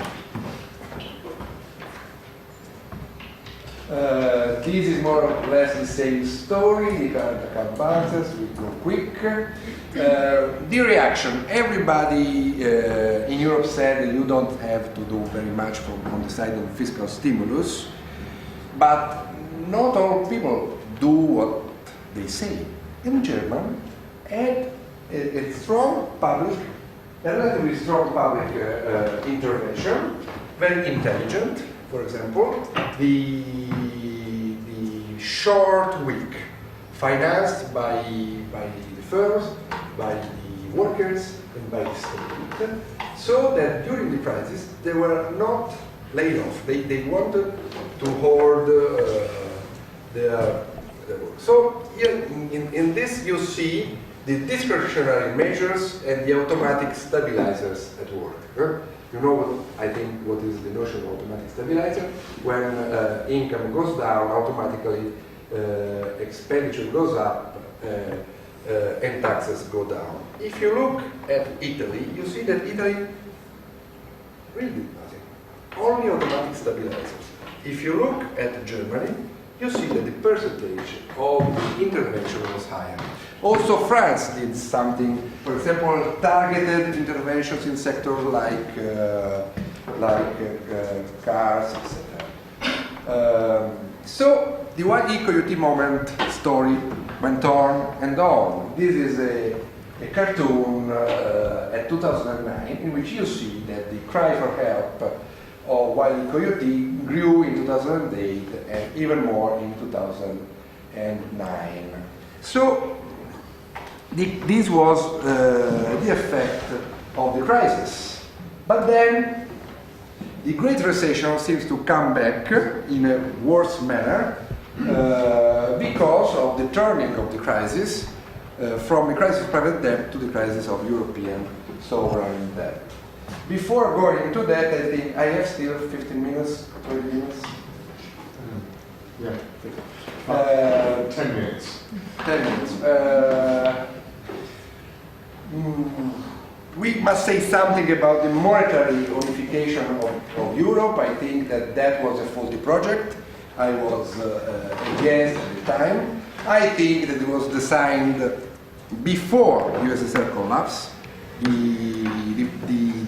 This is more or less the same story. The current account balances, we go quick. The reaction, everybody in Europe said that you don't have to do very much on the side of fiscal stimulus, but not all people do what they say. In Germany, had a strong public, a relatively strong public intervention, very intelligent. For example, the short week financed by the firms, by the workers, and by the state, so that during the crisis they were not laid off. They wanted to hold their work. So here in this you see the discretionary measures and the automatic stabilizers at work. You know, I think, what is the notion of automatic stabilizer? When income goes down, automatically expenditure goes up and taxes go down. If you look at Italy, you see that Italy really did nothing. Only automatic stabilizers. If you look at Germany, you see that the percentage of the intervention was higher. Also, France did something, for example, targeted interventions in sectors like cars, etc. So the Coyote moment story went on and on. This is a cartoon at 2009 in which you see that the cry for help of while Coyote grew in 2008 and even more in 2009. So this was the effect of the crisis. But then the Great Recession seems to come back in a worse manner because of the turning of the crisis from the crisis of private debt to the crisis of European sovereign debt. Before going into that, I think I have still 15 minutes, 20 minutes. Yeah. 10 minutes. 10 minutes. We must say something about the monetary unification of Europe. I think that was a faulty project. I was against at the time. I think that it was designed before USSR collapse. The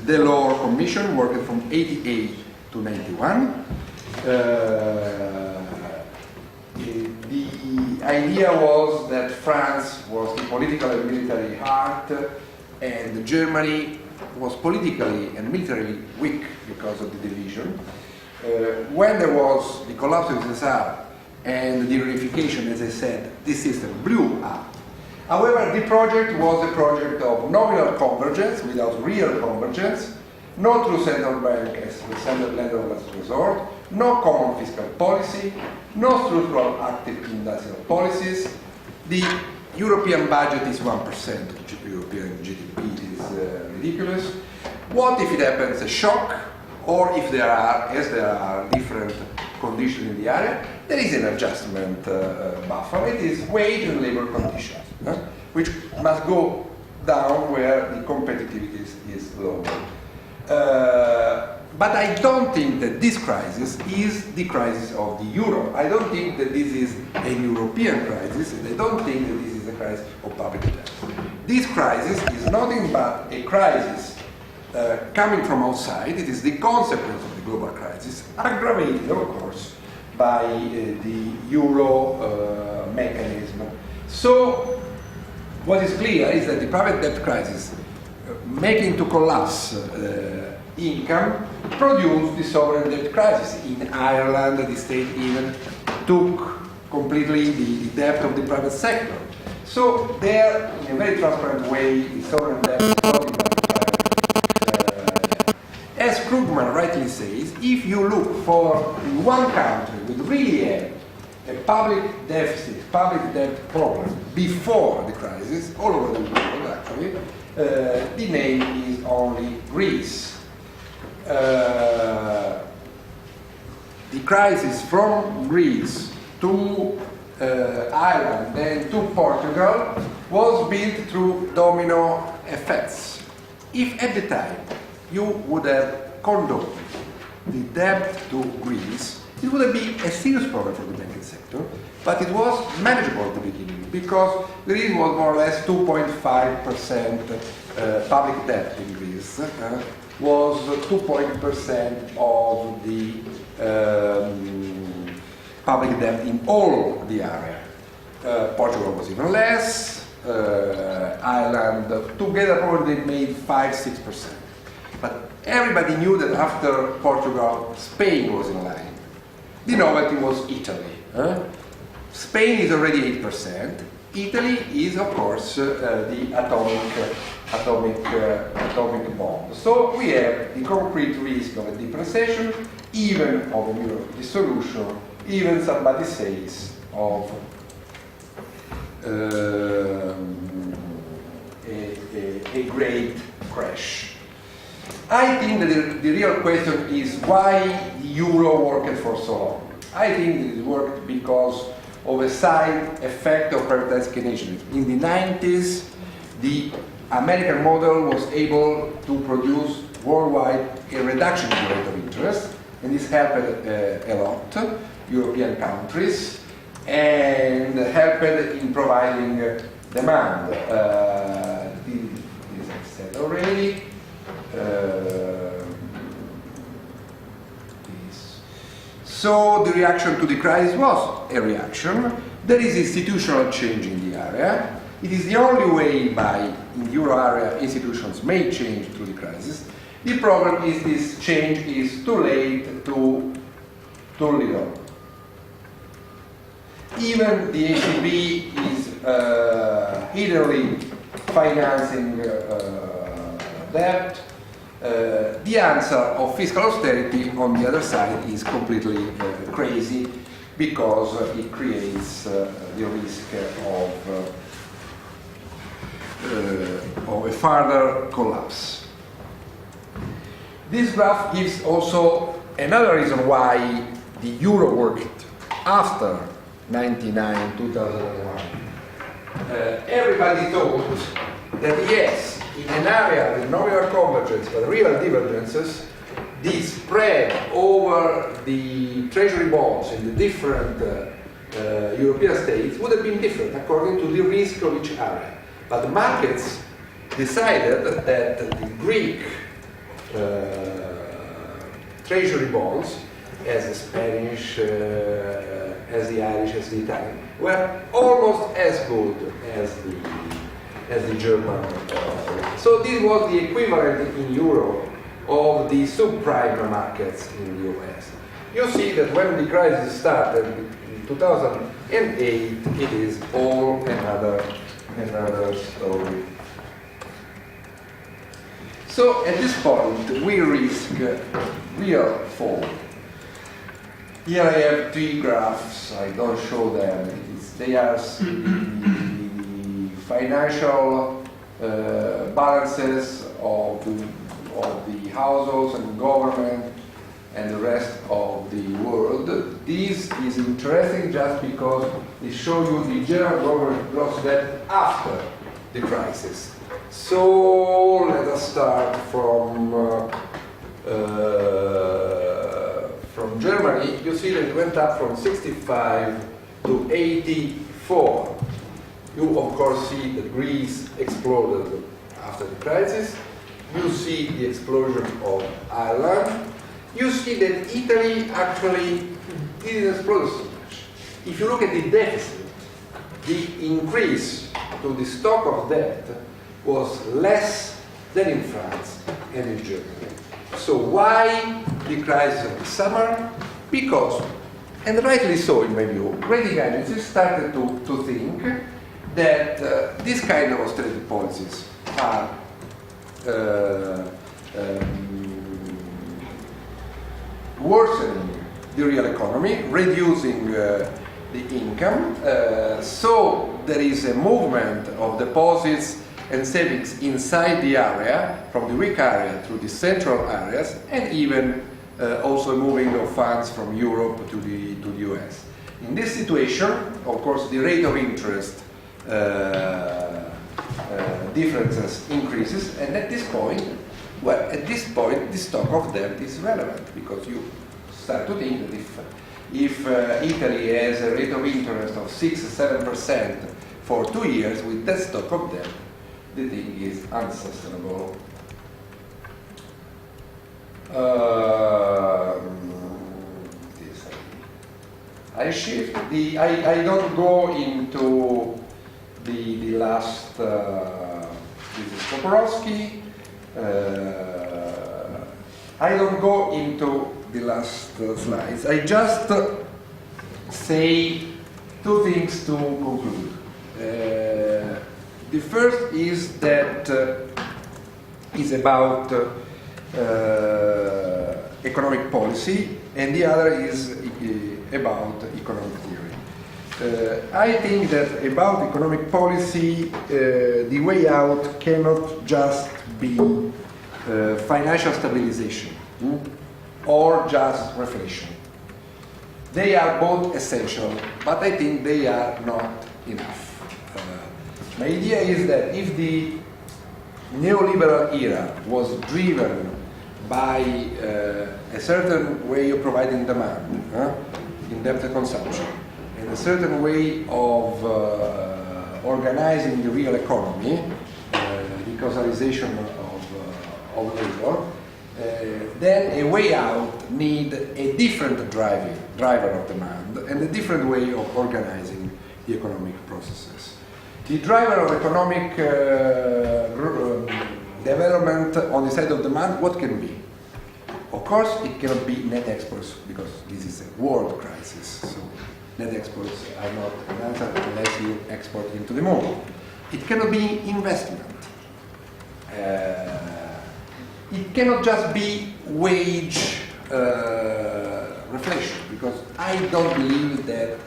Delors Commission worked from 88 to 91. The idea was that France was the political and military heart, and Germany was politically and militarily weak because of the division. When there was the collapse of the USSR and the reunification, as I said, this system blew up. However, the project was a project of nominal convergence without real convergence, no true central bank as the central lender of last resort, no common fiscal policy, no structural active industrial policies. The European budget is 1% of European GDP. It is ridiculous. What if it happens a shock, or if there are different conditions in the area? There is an adjustment buffer. It is wage and labor conditions, which must go down where the competitiveness is lower. But I don't think that this crisis is the crisis of the euro. I don't think that this is a European crisis, and I don't think that this is a crisis of public debt. This crisis is nothing but a crisis coming from outside. It is the consequence of the global crisis, aggravated, of course, by the euro mechanism. So, what is clear is that the private debt crisis, making to collapse income, produced the sovereign debt crisis. In Ireland, the state even took completely the debt of the private sector. So there, in a very transparent way, the sovereign debt is not in the as Krugman rightly says, if you look for one country with really a public deficit, public debt problem before the crisis, all over the world actually, the name is only Greece. The crisis from Greece to Ireland and to Portugal was built through domino effects. If at the time you would have condoned the debt to Greece, it would have been a serious problem for the banking sector, but it was manageable at the beginning because Greece was more or less 2.5% public debt in Greece, was 2% of the public debt in all the area. Portugal was even less, Ireland together probably made 5-6%. But everybody knew that after Portugal, Spain was in line. The novelty was Italy. Spain is already 8%. Italy is, of course, the atomic bomb. So we have the concrete risk of a deep recession, even of a euro dissolution, even somebody says of a great crash. I think that the real question is why the euro worked for so long. I think that it worked because of a side effect of privatization. In the 90s, the American model was able to produce worldwide a reduction in the rate of interest, and this helped a lot European countries and helped in providing demand. This I said already. So the reaction to the crisis was a reaction. There is institutional change in the area. It is the only way in the euro area institutions may change through the crisis. The problem is this change is too late, too little. Even the ECB is hiddenly financing debt. The answer of fiscal austerity, on the other side, is completely crazy because it creates the risk of a further collapse. This graph gives also another reason why the euro worked after 99, 2001. Everybody thought that yes, in an area with nominal convergence but real divergences, the spread over the treasury bonds in the different European states would have been different according to the risk of each area. But the markets decided that the Greek treasury bonds, as the Spanish, as the Irish, as the Italian, were almost as good as the German. So this was the equivalent in Europe of the subprime markets in the US. You see that when the crisis started in 2008, it is all another story. So at this point, we risk real fall. Here I have three graphs. I don't show them. They are the financial balances of the households and government and the rest of the world. This is interesting just because they show you the general government gross debt after the crisis. So let us start from Germany. You see that it went up from 65 to 84. You of course see that Greece exploded after the crisis. You see the explosion of Ireland. You see that Italy actually didn't explode so much. If you look at the deficit, the increase to the stock of debt was less than in France and in Germany. So why the crisis of the summer? Because, and rightly so in my view, rating agencies started to think that this kind of austerity policies are worsening the real economy, reducing the income. So there is a movement of deposits and savings inside the area, from the weak area to the central areas, and even also moving of funds from Europe to the US. In this situation, of course, the rate of interest differences increases, and at this point, the stock of debt is relevant, because you start to think that if Italy has a rate of interest of 6-7% for 2 years, with that stock of debt, the thing is unsustainable. I shift I don't go into the last. This is Toporowski. I don't go into the last slides. I just say two things to conclude. The first is that is about economic policy, and the other is about economic theory. I think that about economic policy, the way out cannot just be financial stabilization or just reflation. They are both essential, but I think they are not enough. My idea is that if the neoliberal era was driven by a certain way of providing demand, in-depth consumption, and a certain way of organizing the real economy, the causalization of labor, then a way out need a different driver of demand and a different way of organizing the economic processes. The driver of economic development on the side of demand, what can be? Of course, it cannot be net exports because this is a world crisis. So net exports are not an answer unless you export into the moon. It cannot be investment. It cannot just be wage reflation, because I don't believe that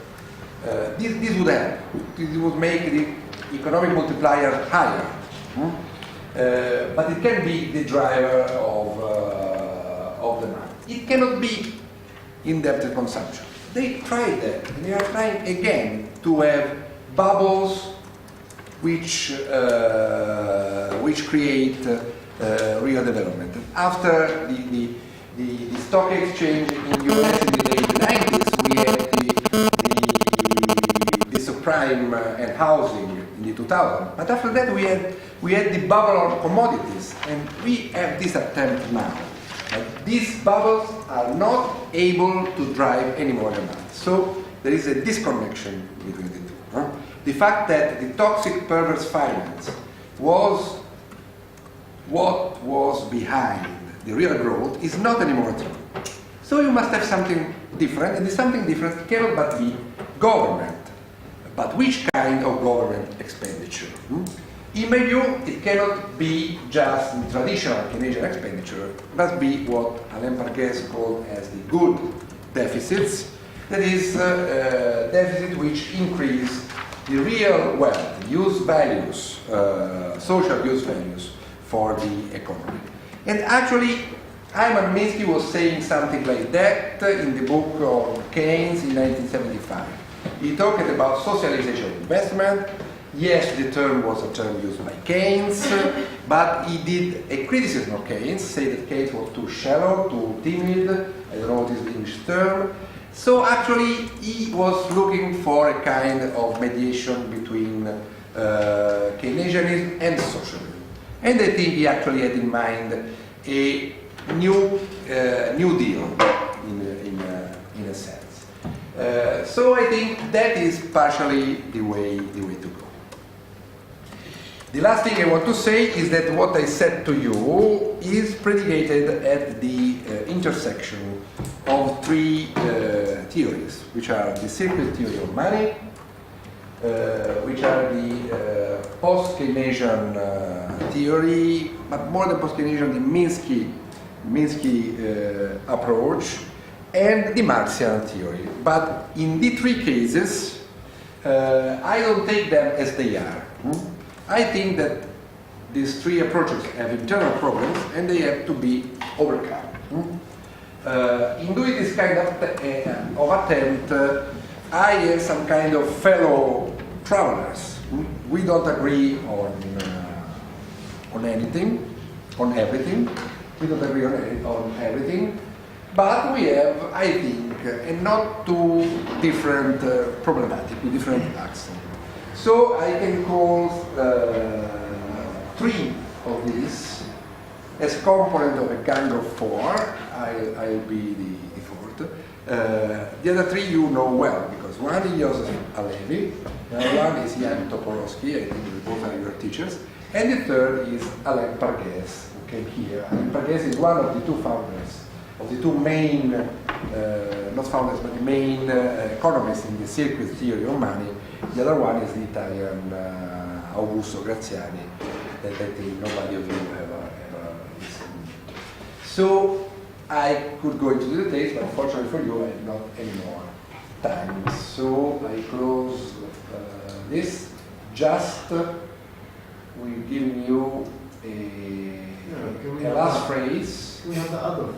this would help. This would make the economic multiplier higher. But it can be the driver of demand. It cannot be indebted consumption. They tried that, and they are trying again to have bubbles which create real development. After the stock exchange in the US in the late 90s, we had the subprime and housing in the 2000s. But after that, we had the bubble of commodities, and we have this attempt now. But these bubbles are not able to drive any more demand. So there is a disconnection between the two. The fact that the toxic perverse finance was what was behind the real growth is not anymore true. So you must have something different, and the something different cannot but be government. But which kind of government expenditure? In my view, it cannot be just the traditional Keynesian expenditure. It must be what Alain Pargues called as the good deficits. That is, deficit which increase the real wealth, use values, social use values for the economy. And actually, Hyman Minsky was saying something like that in the book of Keynes in 1975. He talked about socialization of investment. Yes, the term was a term used by Keynes, but he did a criticism of Keynes, say that Keynes was too shallow, too timid, I don't know what is the English term. So actually, he was looking for a kind of mediation between Keynesianism and socialism. And I think he actually had in mind a new deal, in a sense. So I think that is partially the way to go. The last thing I want to say is that what I said to you is predicated at the intersection of three theories, which are the circuit theory of money, which are the post-Keynesian theory, but more than post-Keynesian, the Minsky approach, and the Marxian theory. But in the three cases, I don't take them as they are. I think that these three approaches have internal problems and they have to be overcome. In doing this kind of attempt, I have some kind of fellow travelers. We don't agree on anything, on everything. We don't agree on everything, but we have, I think, and not too different problematic, with different accents. So I can call three of these as component of a gang of four. I'll be the fourth. The other three you know well, because one is Joseph Alevi, the other one is Jan Toporowski, I think we both are your teachers, and the third is Alain Pargues, who came here. Alain Pargues is one of the two founders, of the two main, not founders, but the main economists in the circuit theory of money. The other one is the Italian Augusto Graziani, that I think nobody of you ever listened to. So I could go into the details, but unfortunately for you, I have not any more time. So I close this. Just we're giving you a last phrase. Can we have the other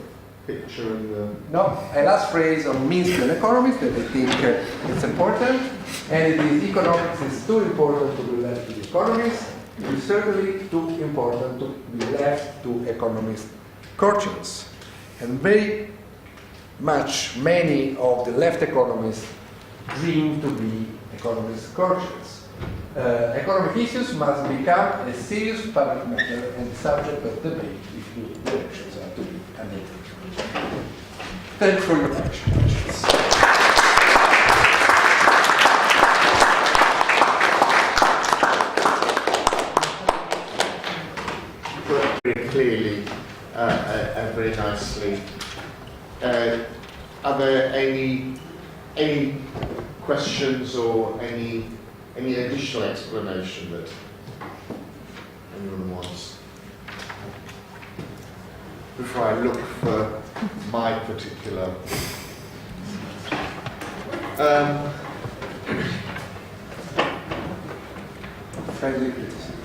picture in the... No, a last phrase on Minsky and economics that I think it's important, and it is economics is too important to be left to the economists. It is certainly too important to be left to economist courtiers. And very much many of the left economists dream to be economist courtiers. Economic issues must become a serious public matter and subject of debate if new elections are to be undertaken. Thanks for your attention. are there any questions or any additional explanation that anyone wants? Before I look for my particular. Friendly criticism.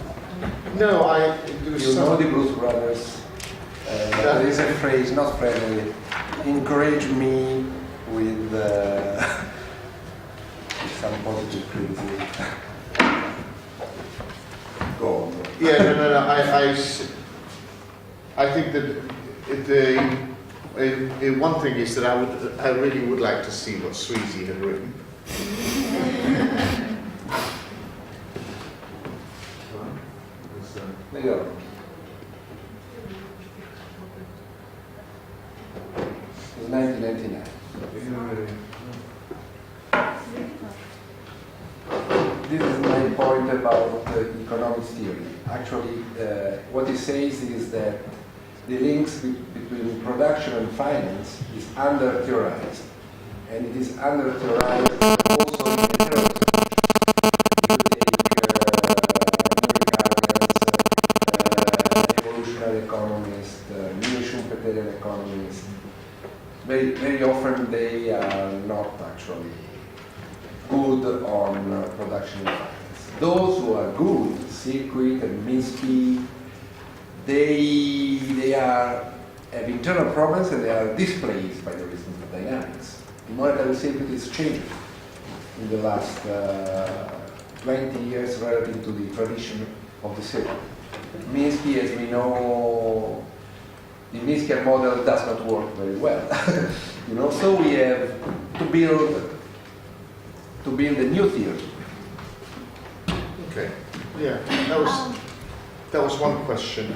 No, You know the Blues Brothers. There is a phrase, not friendly. Encourage me with some positive criticism. Go on. Yeah, no. I think that the one thing is that I really would like to see what Sweezy had written. There you go. It's 1999. This is my point about economics theory. Actually, what he says is that the links between production and finance is under-theorized. And it is under-theorized also in the literature. Evolutionary economists, new Schumpeterian economists, very often they are not actually good on production and finance. Those who are good, Circuit and Minsky, they have internal problems and they are displaced by the reasons of dynamics. The monetary circuit is changing in the last 20 years relative to the tradition of the circuit. Minsky, as we know, the Minsky model does not work very well. So we have to build a new theory. Okay. Yeah, that was one question.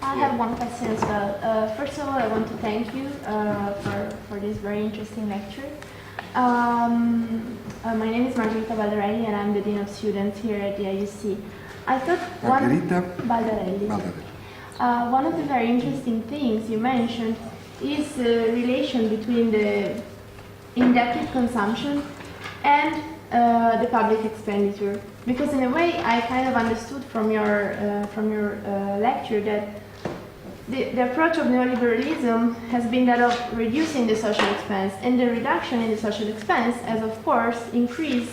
I have one question as well. First of all, I want to thank you for this very interesting lecture. My name is Riccardo Bellofiore and I'm the Dean of Students here at the IUC. I thought one of the very interesting things you mentioned is the relation between the indebted consumption and the public expenditure. Because in a way, I kind of understood from your lecture that the approach of neoliberalism has been that of reducing the social expense, and the reduction in the social expense has, of course, increased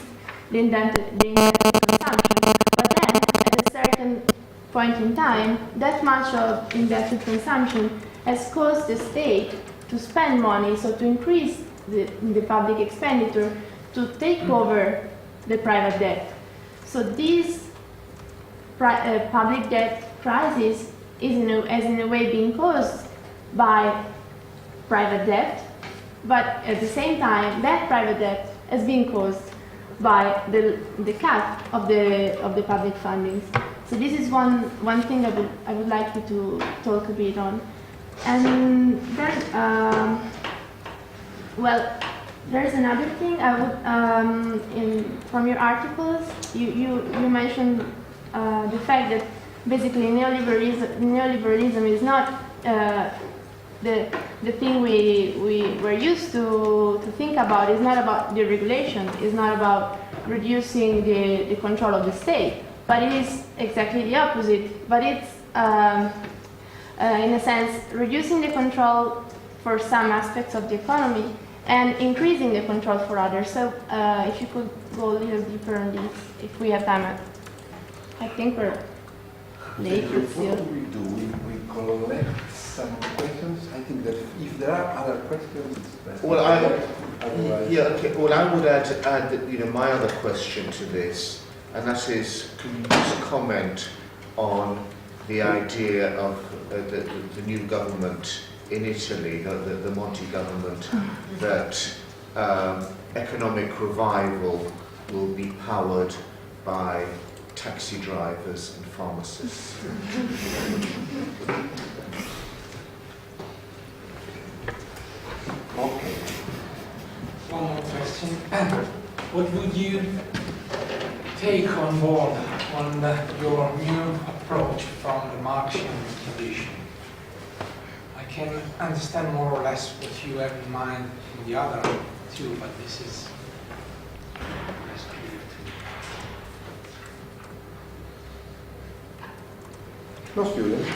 the indebted consumption. But then, at a certain point in time, that much of indebted consumption has caused the state to spend money, so to increase the public expenditure, to take over the private debt. So this public debt crisis is in a way being caused by private debt, but at the same time, that private debt has been caused by the cut of the public fundings. So this is one thing I would like you to talk a bit on. And then, there's another thing I would from your articles you mentioned the fact that basically neoliberalism is not the thing we were used to think about. Is not about deregulation. Is not about reducing the control of the state. But it is exactly the opposite. But it's in a sense reducing the control for some aspects of the economy and increasing the control for others. So if you could go a little deeper on this, if we have time. I think we're late. What do? We collect some questions. I think that if there are other questions, it's better. Well, I would add that my other question to this, and that is, can you just comment on the idea of the new government in Italy, the Monti government, that economic revival will be powered by taxi drivers and pharmacists? Okay. One more question. What would you take on board on your new approach from the Marxian condition? I can understand more or less what you have in mind in the other two, but this is less clear to me. No students.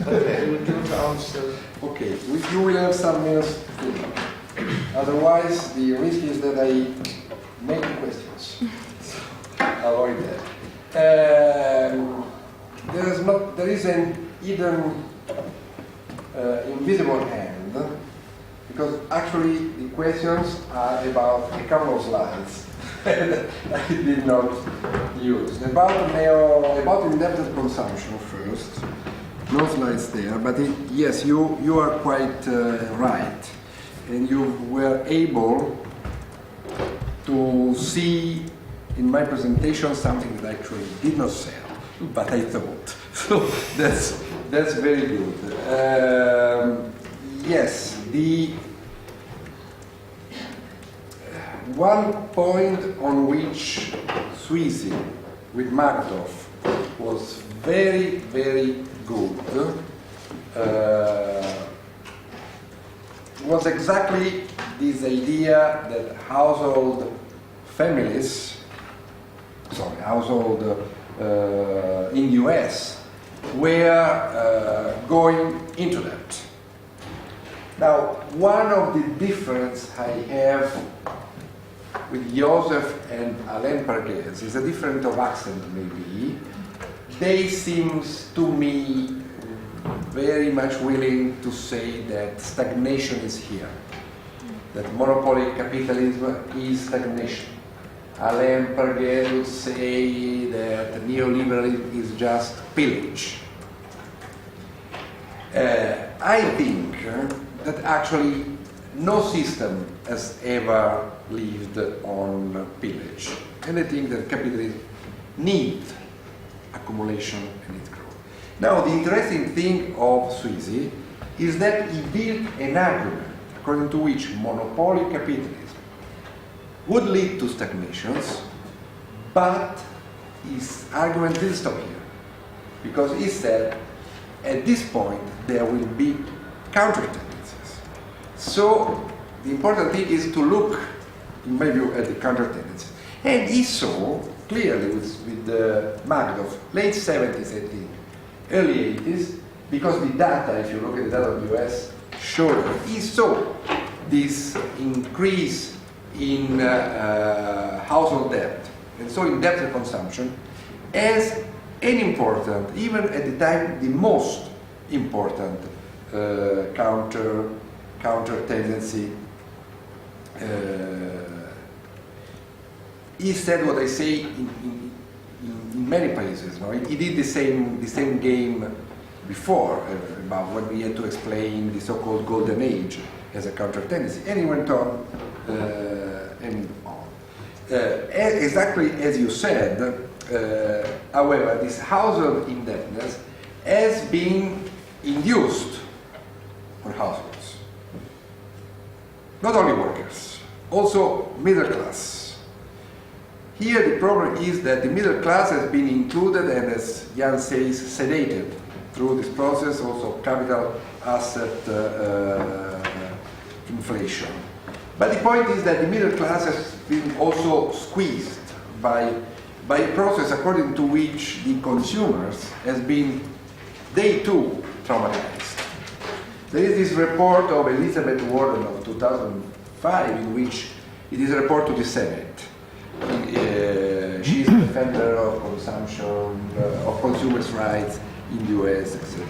Okay, would you want to answer? Okay, you will have some minutes. Otherwise, the risk is that I make questions. Avoid that. There is an hidden invisible hand, because actually the questions are about a couple of slides that I did not use. About indebted consumption first. No slides there, but yes, you are quite right, and you were able to see in my presentation something that I actually did not sell, but I thought. So that's very good. Yes, the one point on which Sweezy with Magdoff was very, very good was exactly this idea that household in US were going into that. Now, one of the differences I have with Joseph and Alain Parguez is a difference of accent maybe. They seem to me very much willing to say that stagnation is here, that monopoly capitalism is stagnation. Alain Parguez would say that neoliberalism is just pillage. I think that actually no system has ever lived on pillage. And I think that capitalism needs accumulation and its growth. Now, the interesting thing of Sweezy is that he built an argument according to which monopoly capitalism would lead to stagnations, but his argument didn't stop here, because he said at this point there will be counter tendencies. So the important thing is to look, in my view, at the counter tendencies. And he saw clearly with the Magdoff, late 70s, I think, early 80s, because the data, if you look at the data of the US, showed that he saw this increase in household debt, and so in debt consumption, as an important, even at the time, the most important counter tendency. He said what I say in many places. No? He did the same game before about when we had to explain the so-called golden age as a counter tendency, and he went on and on. Exactly as you said, however, this household indebtedness has been induced for households, not only workers, also middle class. Here the problem is that the middle class has been included and, as Jan says, sedated through this process, also capital asset inflation. But the point is that the middle class has been also squeezed by a process according to which the consumers has been, they too, traumatized. There is this report of Elizabeth Warren of 2005 in which it is a report to the Senate. She is a defender of consumption, of consumers' rights in the US, etc.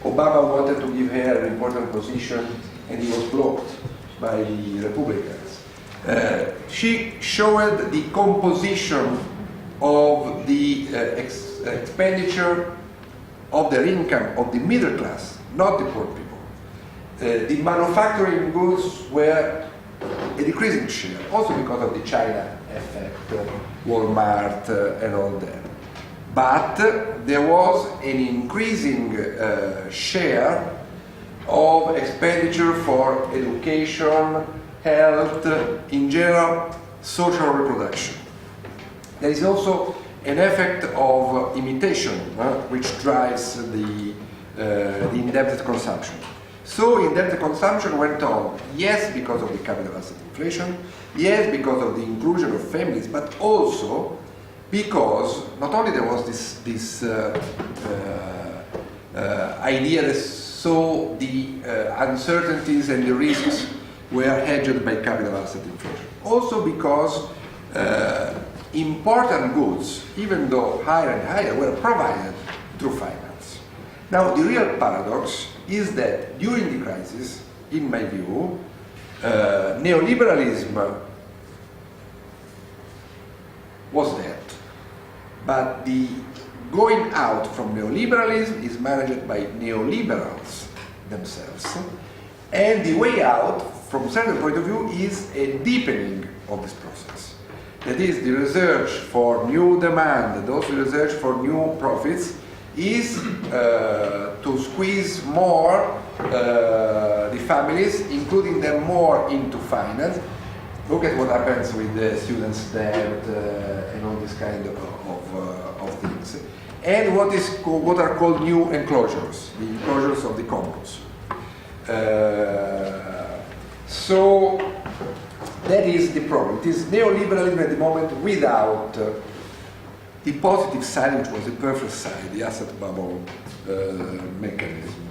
Obama wanted to give her an important position and he was blocked by the Republicans. She showed the composition of the expenditure of their income of the middle class, not the poor people. The manufacturing goods were a decreasing share, also because of the China effect, Walmart and all that. But there was an increasing share of expenditure for education, health, in general, social reproduction. There is also an effect of imitation, which drives the the indebted consumption. So indebted consumption went on, yes, because of the capital asset inflation, yes, because of the inclusion of families, but also because not only there was this idea that so the uncertainties and the risks were hedged by capital asset inflation. Also because important goods, even though higher and higher, were provided through finance. Now, the real paradox is that during the crisis, in my view, neoliberalism was dead. But the going out from neoliberalism is managed by neoliberals themselves. And the way out, from a certain point of view, is a deepening of this process. That is, the research for new demand, those who research for new profits, is to squeeze more the families, including them more into finance. Look at what happens with the students' debt and all this kind of things. And what are called new enclosures, the enclosures of the commons. So that is the problem. It is neoliberalism at the moment without the positive side, which was the perfect side, the asset bubble mechanism.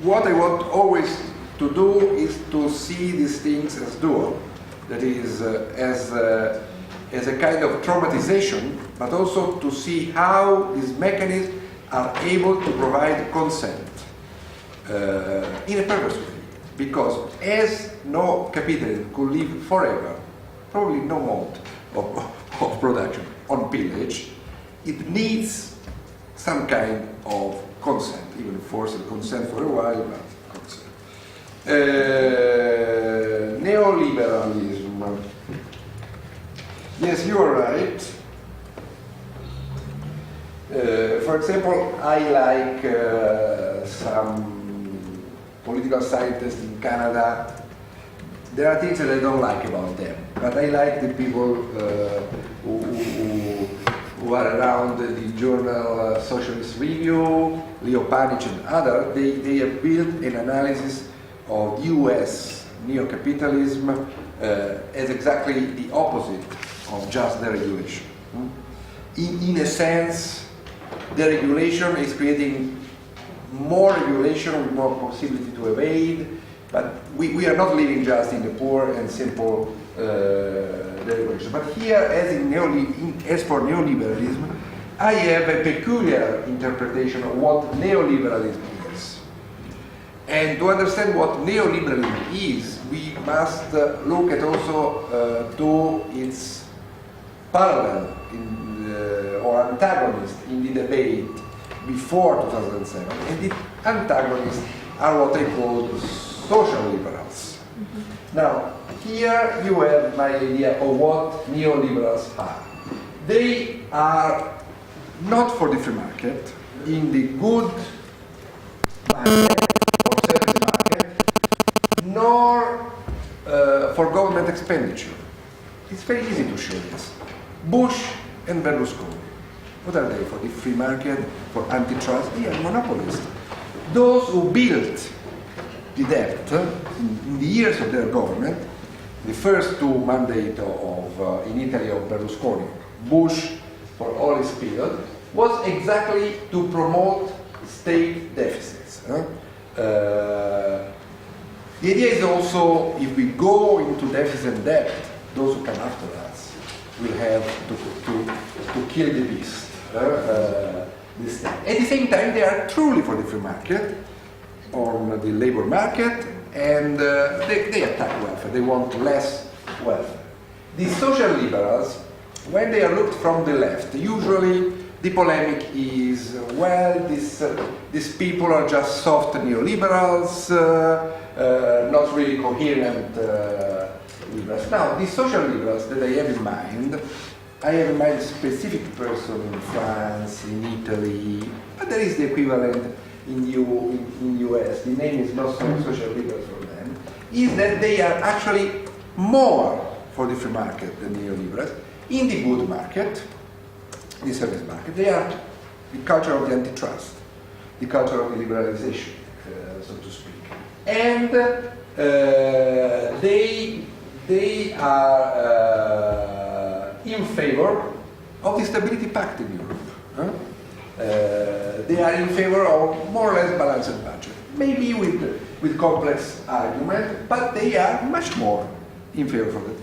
What I want always to do is to see these things as dual. That is, as a kind of traumatization, but also to see how these mechanisms are able to provide consent in a purpose way. Because as no capitalism could live forever, probably no mode of production on pillage, it needs some kind of consent, even forced consent for a while, but consent. Neoliberalism. Yes, you are right. For example, I like some political scientists in Canada. There are things that I don't like about them, but I like the people who are around the journal Socialist Review, Leo Panic and others. They have built an analysis of US neo-capitalism as exactly the opposite of just deregulation. In a sense, deregulation is creating more regulation with more possibility to evade, but we are not living just in the poor and simple deregulation. But here, as for neoliberalism, I have a peculiar interpretation of what neoliberalism is. And to understand what neoliberalism is, we must look at also to its parallel or antagonist in the debate before 2007, and the antagonists are what I call social liberals. Now, here you have my idea of what neoliberals are. They are not for the free market, in the good market or service market, nor for government expenditure. It's very easy to show this. Bush and Berlusconi. What are they? For the free market, for antitrust? They are monopolists. Those who built the debt in the years of their government, the first two mandates in Italy of Berlusconi, Bush for all his period, was exactly to promote state deficits. The idea is also, if we go into deficit and debt, those who come after us will have to kill the beast. At the same time, they are truly for the free market, on the labor market, and they attack welfare. They want less welfare. The social liberals, when they are looked from the left, usually the polemic is, well, these people are just soft neoliberals, not really coherent liberals. Now, the social liberals that I have in mind a specific person in France, in Italy, but there is the equivalent in US. The name is not social liberals for them. Is that they are actually more for the free market than neoliberals. In the good market, the service market, they are the culture of the antitrust. the culture of liberalization, so to speak. And they are in favor of the Stability Pact in Europe. They are in favor of more or less balanced budget, maybe with complex argument, but they are much more in favor of that.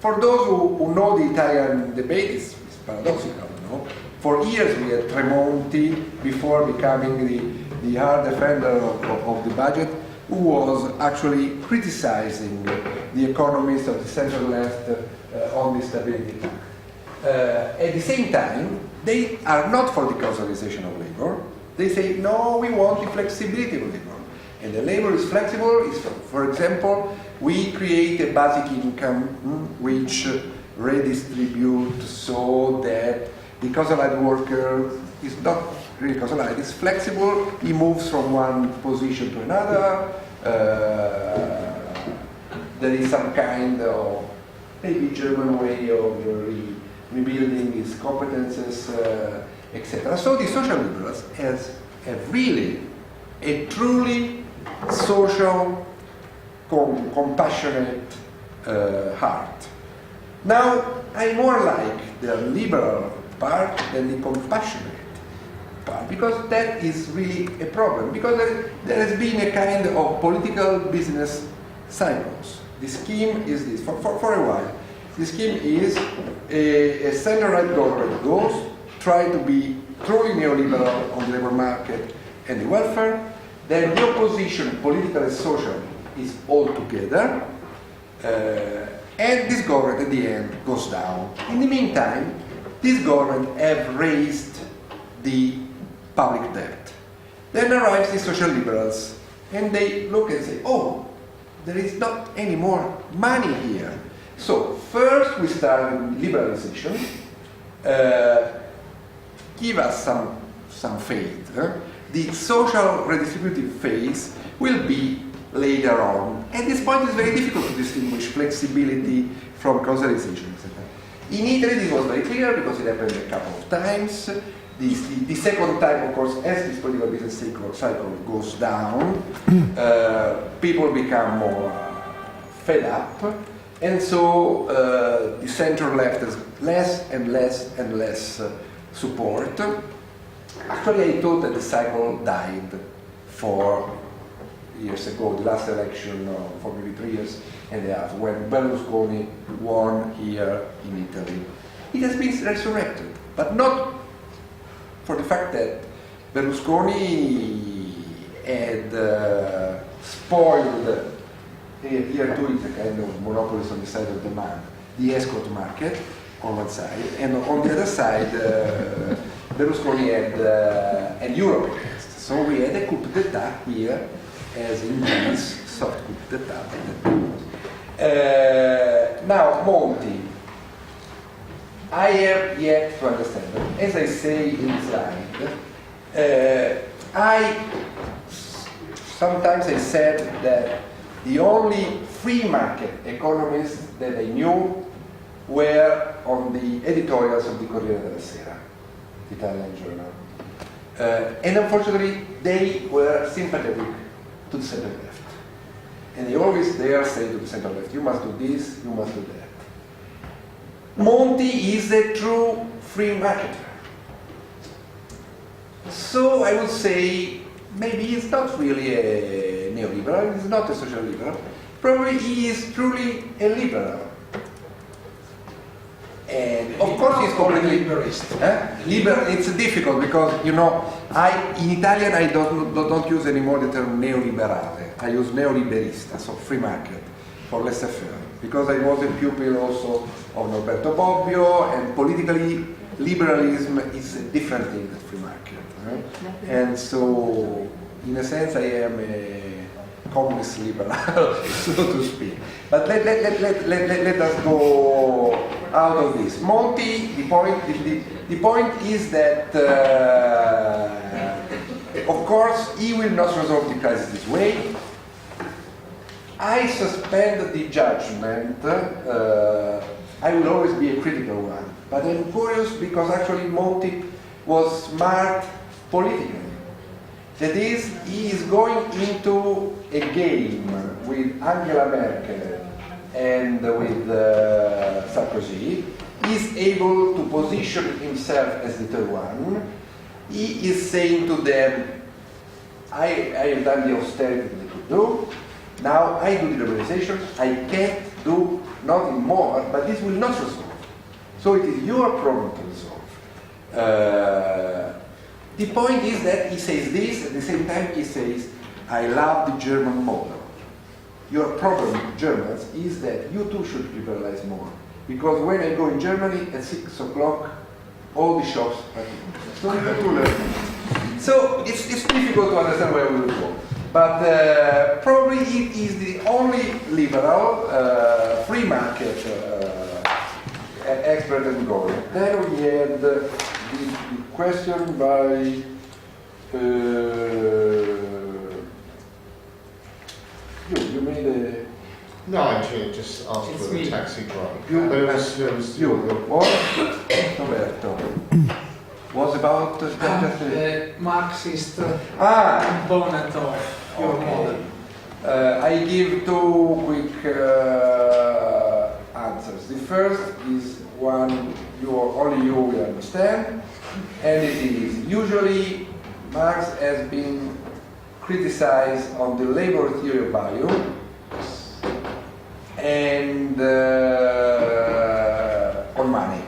For those who know the Italian debate, it's paradoxical, no? For years we had Tremonti, before becoming the hard defender of the budget, who was actually criticizing the economists of the center left on the Stability Pact. At the same time, they are not for the causalization of labor. They say, no, we want the flexibility of labor. And the labor is flexible. For example, we create a basic income which redistribute so that the causalized worker is not really causalized, it's flexible, he moves from one position to another, there is some kind of maybe German way of rebuilding his competences, etc. So the social liberals have really a truly social, compassionate heart. Now, I more like the liberal part than the compassionate part, because that is really a problem, because there has been a kind of political business cycles. The scheme is this, for a while. The scheme is a center-right government goes, try to be truly neoliberal on the labor market and the welfare, then the opposition, political and social, is all together, and this government at the end goes down. In the meantime, this government have raised the public debt. Then arrives the social liberals, and they look and say, oh, there is not any more money here. So first we start with liberalization, give us some faith. The social redistributive phase will be later on. At this point it's very difficult to distinguish flexibility from causalization, etc. In Italy this was very clear because it happened a couple of times. The second time, of course, as this political business cycle goes down, people become more fed up, and so the center left has less and less and less support. Actually, I thought that the cycle died 4 years ago, the last election for maybe 3 years and a half, when Berlusconi won here in Italy. It has been resurrected, but not for the fact that Berlusconi had spoiled, here too is a kind of monopolist on the side of demand, the escort market on one side, and on the other side, Berlusconi had an euro against. So we had a coup d'etat here, as in Greece, soft coup d'etat. Now, Monti. I have yet to understand. As I say in the slide, sometimes I said that the only free market economists that I knew were on the editorials of the Corriere della Sera, the Italian journal. And unfortunately, they were sympathetic to the center left. And they always dare say to the center left, you must do this, you must do that. Monti is a true free marketer. So I would say maybe he's not really a neoliberal, he's not a social liberal. Probably he is truly a liberal. And of course he's completely liberalist. It's difficult because, you know, in Italian I don't use anymore the term neoliberale. I use neoliberista, so free market, for laissez-faire. Because I was a pupil also of Norberto Bobbio, and politically liberalism is a different thing than free market. Right? And so, in a sense, I am a communist liberal, so to speak. But let us go out of this. Monti, the point is that, of course, he will not resolve the crisis this way. I suspend the judgment. I will always be a critical one. But I'm curious because actually Monti was smart politically. That is, he is going into a game with Angela Merkel and with Sarkozy. He is able to position himself as the third one. He is saying to them, I have done the austerity that I could do. Now I do the liberalization. I can't do nothing more, but this will not resolve. So it is your problem to resolve. The point is that he says this, at the same time he says, I love the German model. Your problem with Germans is that you too should liberalize more. Because when I go in Germany at 6 o'clock, all the shops are closed. So it's difficult to understand where we will go. But probably it is the only liberal free market expert and goal. Then we had the question by you made a... No, I just asked It's for me. the taxi driver. You- But it was You, what? Roberto. Was about The Marxist Ah, component of your okay. model. I give two quick answers. The first is one only you will understand, and it is usually Marx has been criticized on the labor theory of value and on money.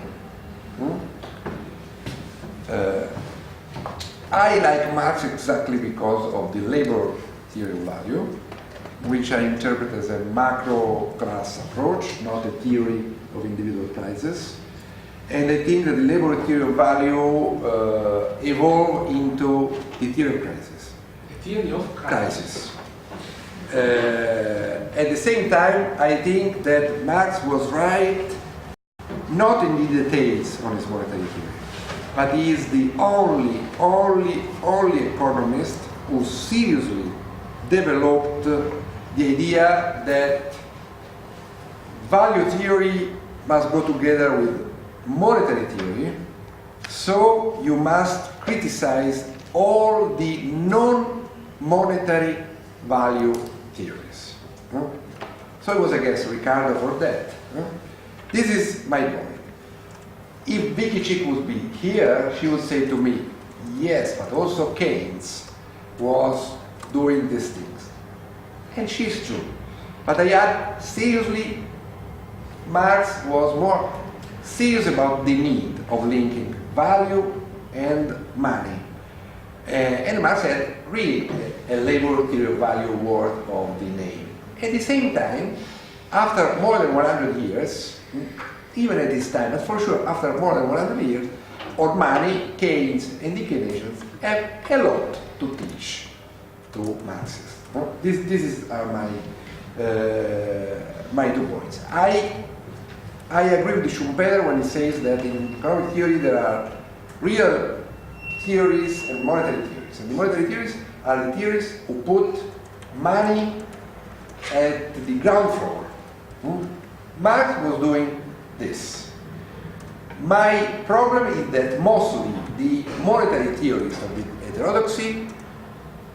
I like Marx exactly because of the labor theory of value, which I interpret as a macro class approach, not a theory of individual prices. And I think that the labor theory of value evolved into the theory of crisis. The theory of crisis. At the same time, I think that Marx was right, not in the details on his monetary theory, but he is the only economist who seriously developed the idea that value theory must go together with monetary theory, so you must criticize all the non-monetary value theories. So I was against Riccardo for that. This is my point. If Vicky Chick would be here, she would say to me, yes, but also Keynes was doing these things. And she's true. But I had seriously, Marx was more serious about the need of linking value and money. And Marx had really a labor theory of value worth of the name. At the same time, after more than 100 years, even at this time, but for sure after more than 100 years, on money, Keynes and the Keynesians have a lot to teach to Marxists. This is my 2 points. I agree with Schumpeter when he says that in economic theory there are real theories and monetary theories. And the monetary theories are the theories who put money at the ground floor. Marx was doing this. My problem is that mostly the monetary theories of the heterodoxy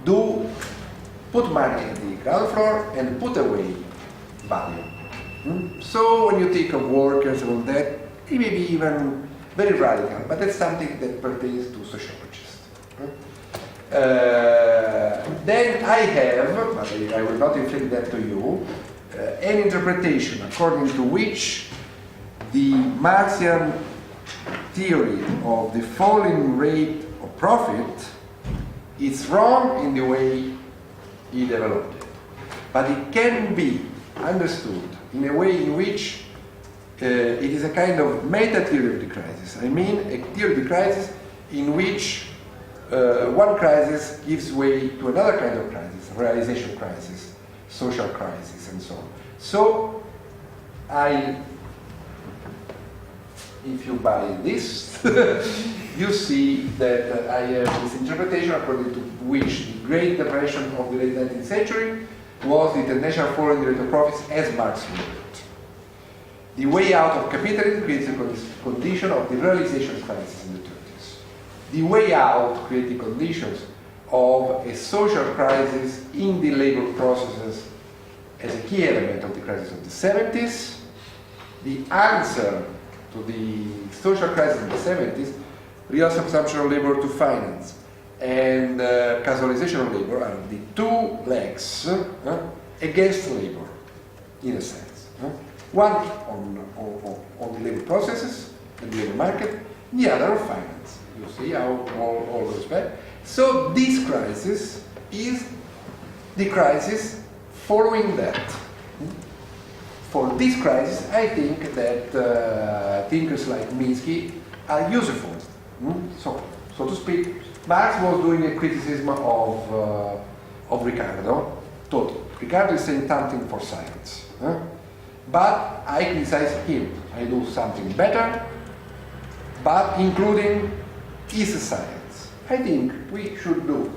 do put money at the ground floor and put away value. So when you think of workers and all that, it may be even very radical, but that's something that pertains to sociologists. Then I have, but I will not inflict that to you, an interpretation according to which the Marxian theory of the falling rate of profit is wrong in the way he developed it. But it can be understood in a way in which it is a kind of meta-theory of the crisis. I mean, a theory of the crisis in which one crisis gives way to another kind of crisis, realization crisis, social crisis, and so on. So, if you buy this, you see that I have this interpretation according to which the Great Depression of the late 19th century was the international falling rate of profits as Marx knew it. The way out of capitalism creates a condition of the realization crisis in the 30s. The way out creates the conditions of a social crisis in the labor processes as a key element of the crisis of the 70s. The answer to the social crisis of the 70s, real subsumption of labor to finance and casualization of labor are the two legs against labor, in a sense. One on the labor processes and the labor market, the other on finance. You see how all goes back. So this crisis is the crisis following that. For this crisis, I think that thinkers like Minsky are useful. So to speak, Marx was doing a criticism of Riccardo. Riccardo is saying something for science. But I criticize him. I do something better, but including his science. I think we should do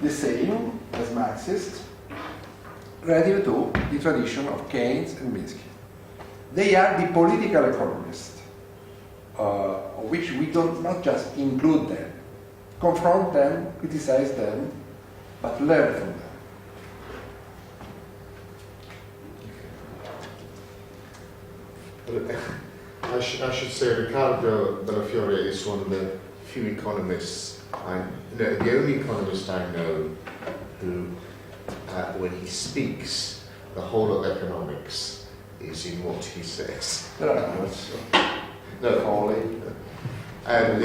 the same as Marxists relative to the tradition of Keynes and Minsky. They are the political economists, of which we don't not just include them, confront them, criticize them, but learn from them. I should say Riccardo Bellofiore is one of the few economists, the only economist I know who, when he speaks, the whole of economics is in what he says. There are others. No, Foley. and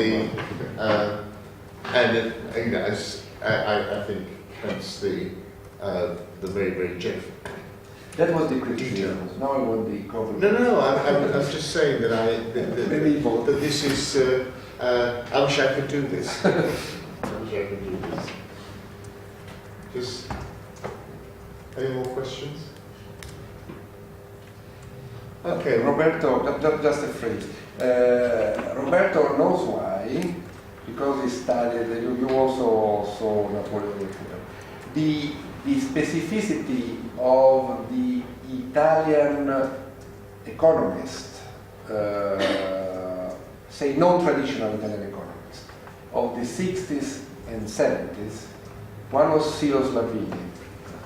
as I think hence the very very gentle. That was the criticism. Now I want the cover. No, I'm just saying that that this is. I wish I could do this. I wish I could do this. Just any more questions? Okay, Roberto, just a phrase. Roberto knows why, because he studied, you also saw Napoleon. The specificity of the Italian economist, say non-traditional Italian economist, of the 60s and 70s, one was Ciro Slavini,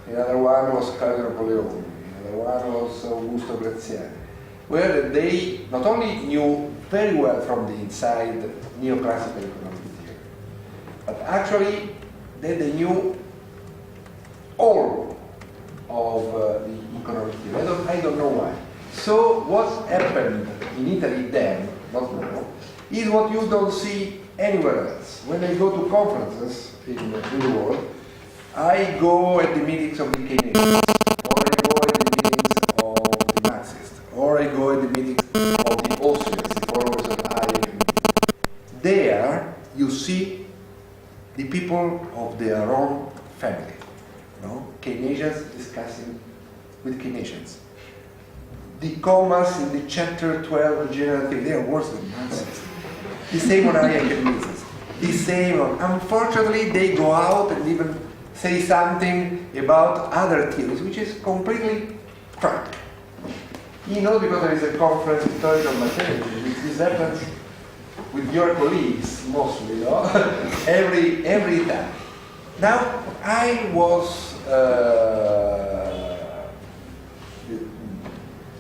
the other one was Claudio Napoleone, the other one was Augusto Graziani, where they not only knew very well from the inside neoclassical economic theory, but actually they knew all of the economic theory. I don't know why. So what happened in Italy then, not now, is what you don't see anywhere else. When I go to conferences in the world, I go at the meetings of the Keynesians, or I go at the meetings of the Marxists, or I go at the meetings of the Austrians, the followers of IUC. There you see the people of their own family. Keynesians discussing with Keynesians. The commas in the chapter 12 general theory, they are worse than Marxists. The same on Hayek and Mises. The same on, unfortunately, they go out and even say something about other theories, which is completely crap. Because there is a conference, historical materialism, this happens with your colleagues, mostly, every time. Now, I was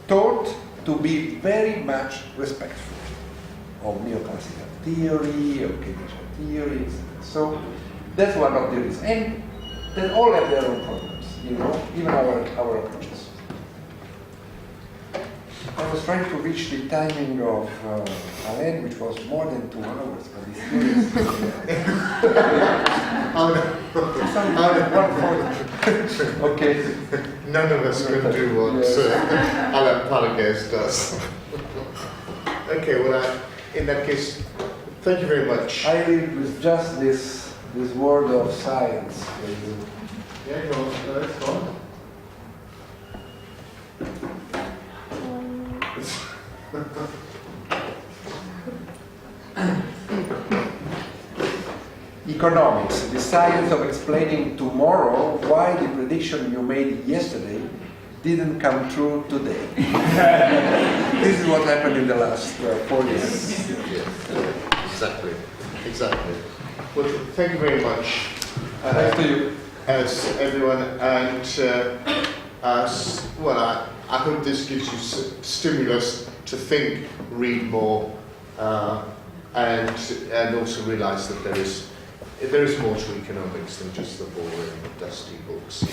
taught to be very much respectful of neoclassical theory, of Keynesian theories. So that's one of the reasons. And they all have their own problems, even our approaches. I was trying to reach the timing of Alain, which was more than 2 hours, but it's still Okay. None of us can do what Alain Palagas does. Okay, well, in that case, thank you very much. I leave with just this word of science. Yeah, go on. Let's go on. Economics, the science of explaining tomorrow why the prediction you made yesterday didn't come true today. This is what happened in the last 4 years. Yes, exactly. Well, thank you very much. Thanks to you. as everyone, and well, I hope this gives you stimulus to think, read more, and also realise that there is more to economics than just the boring, dusty books.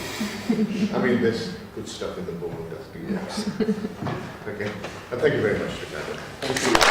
I mean, there's good stuff in the boring, dusty books. Okay, and thank you very much, Riccardo. Thank you.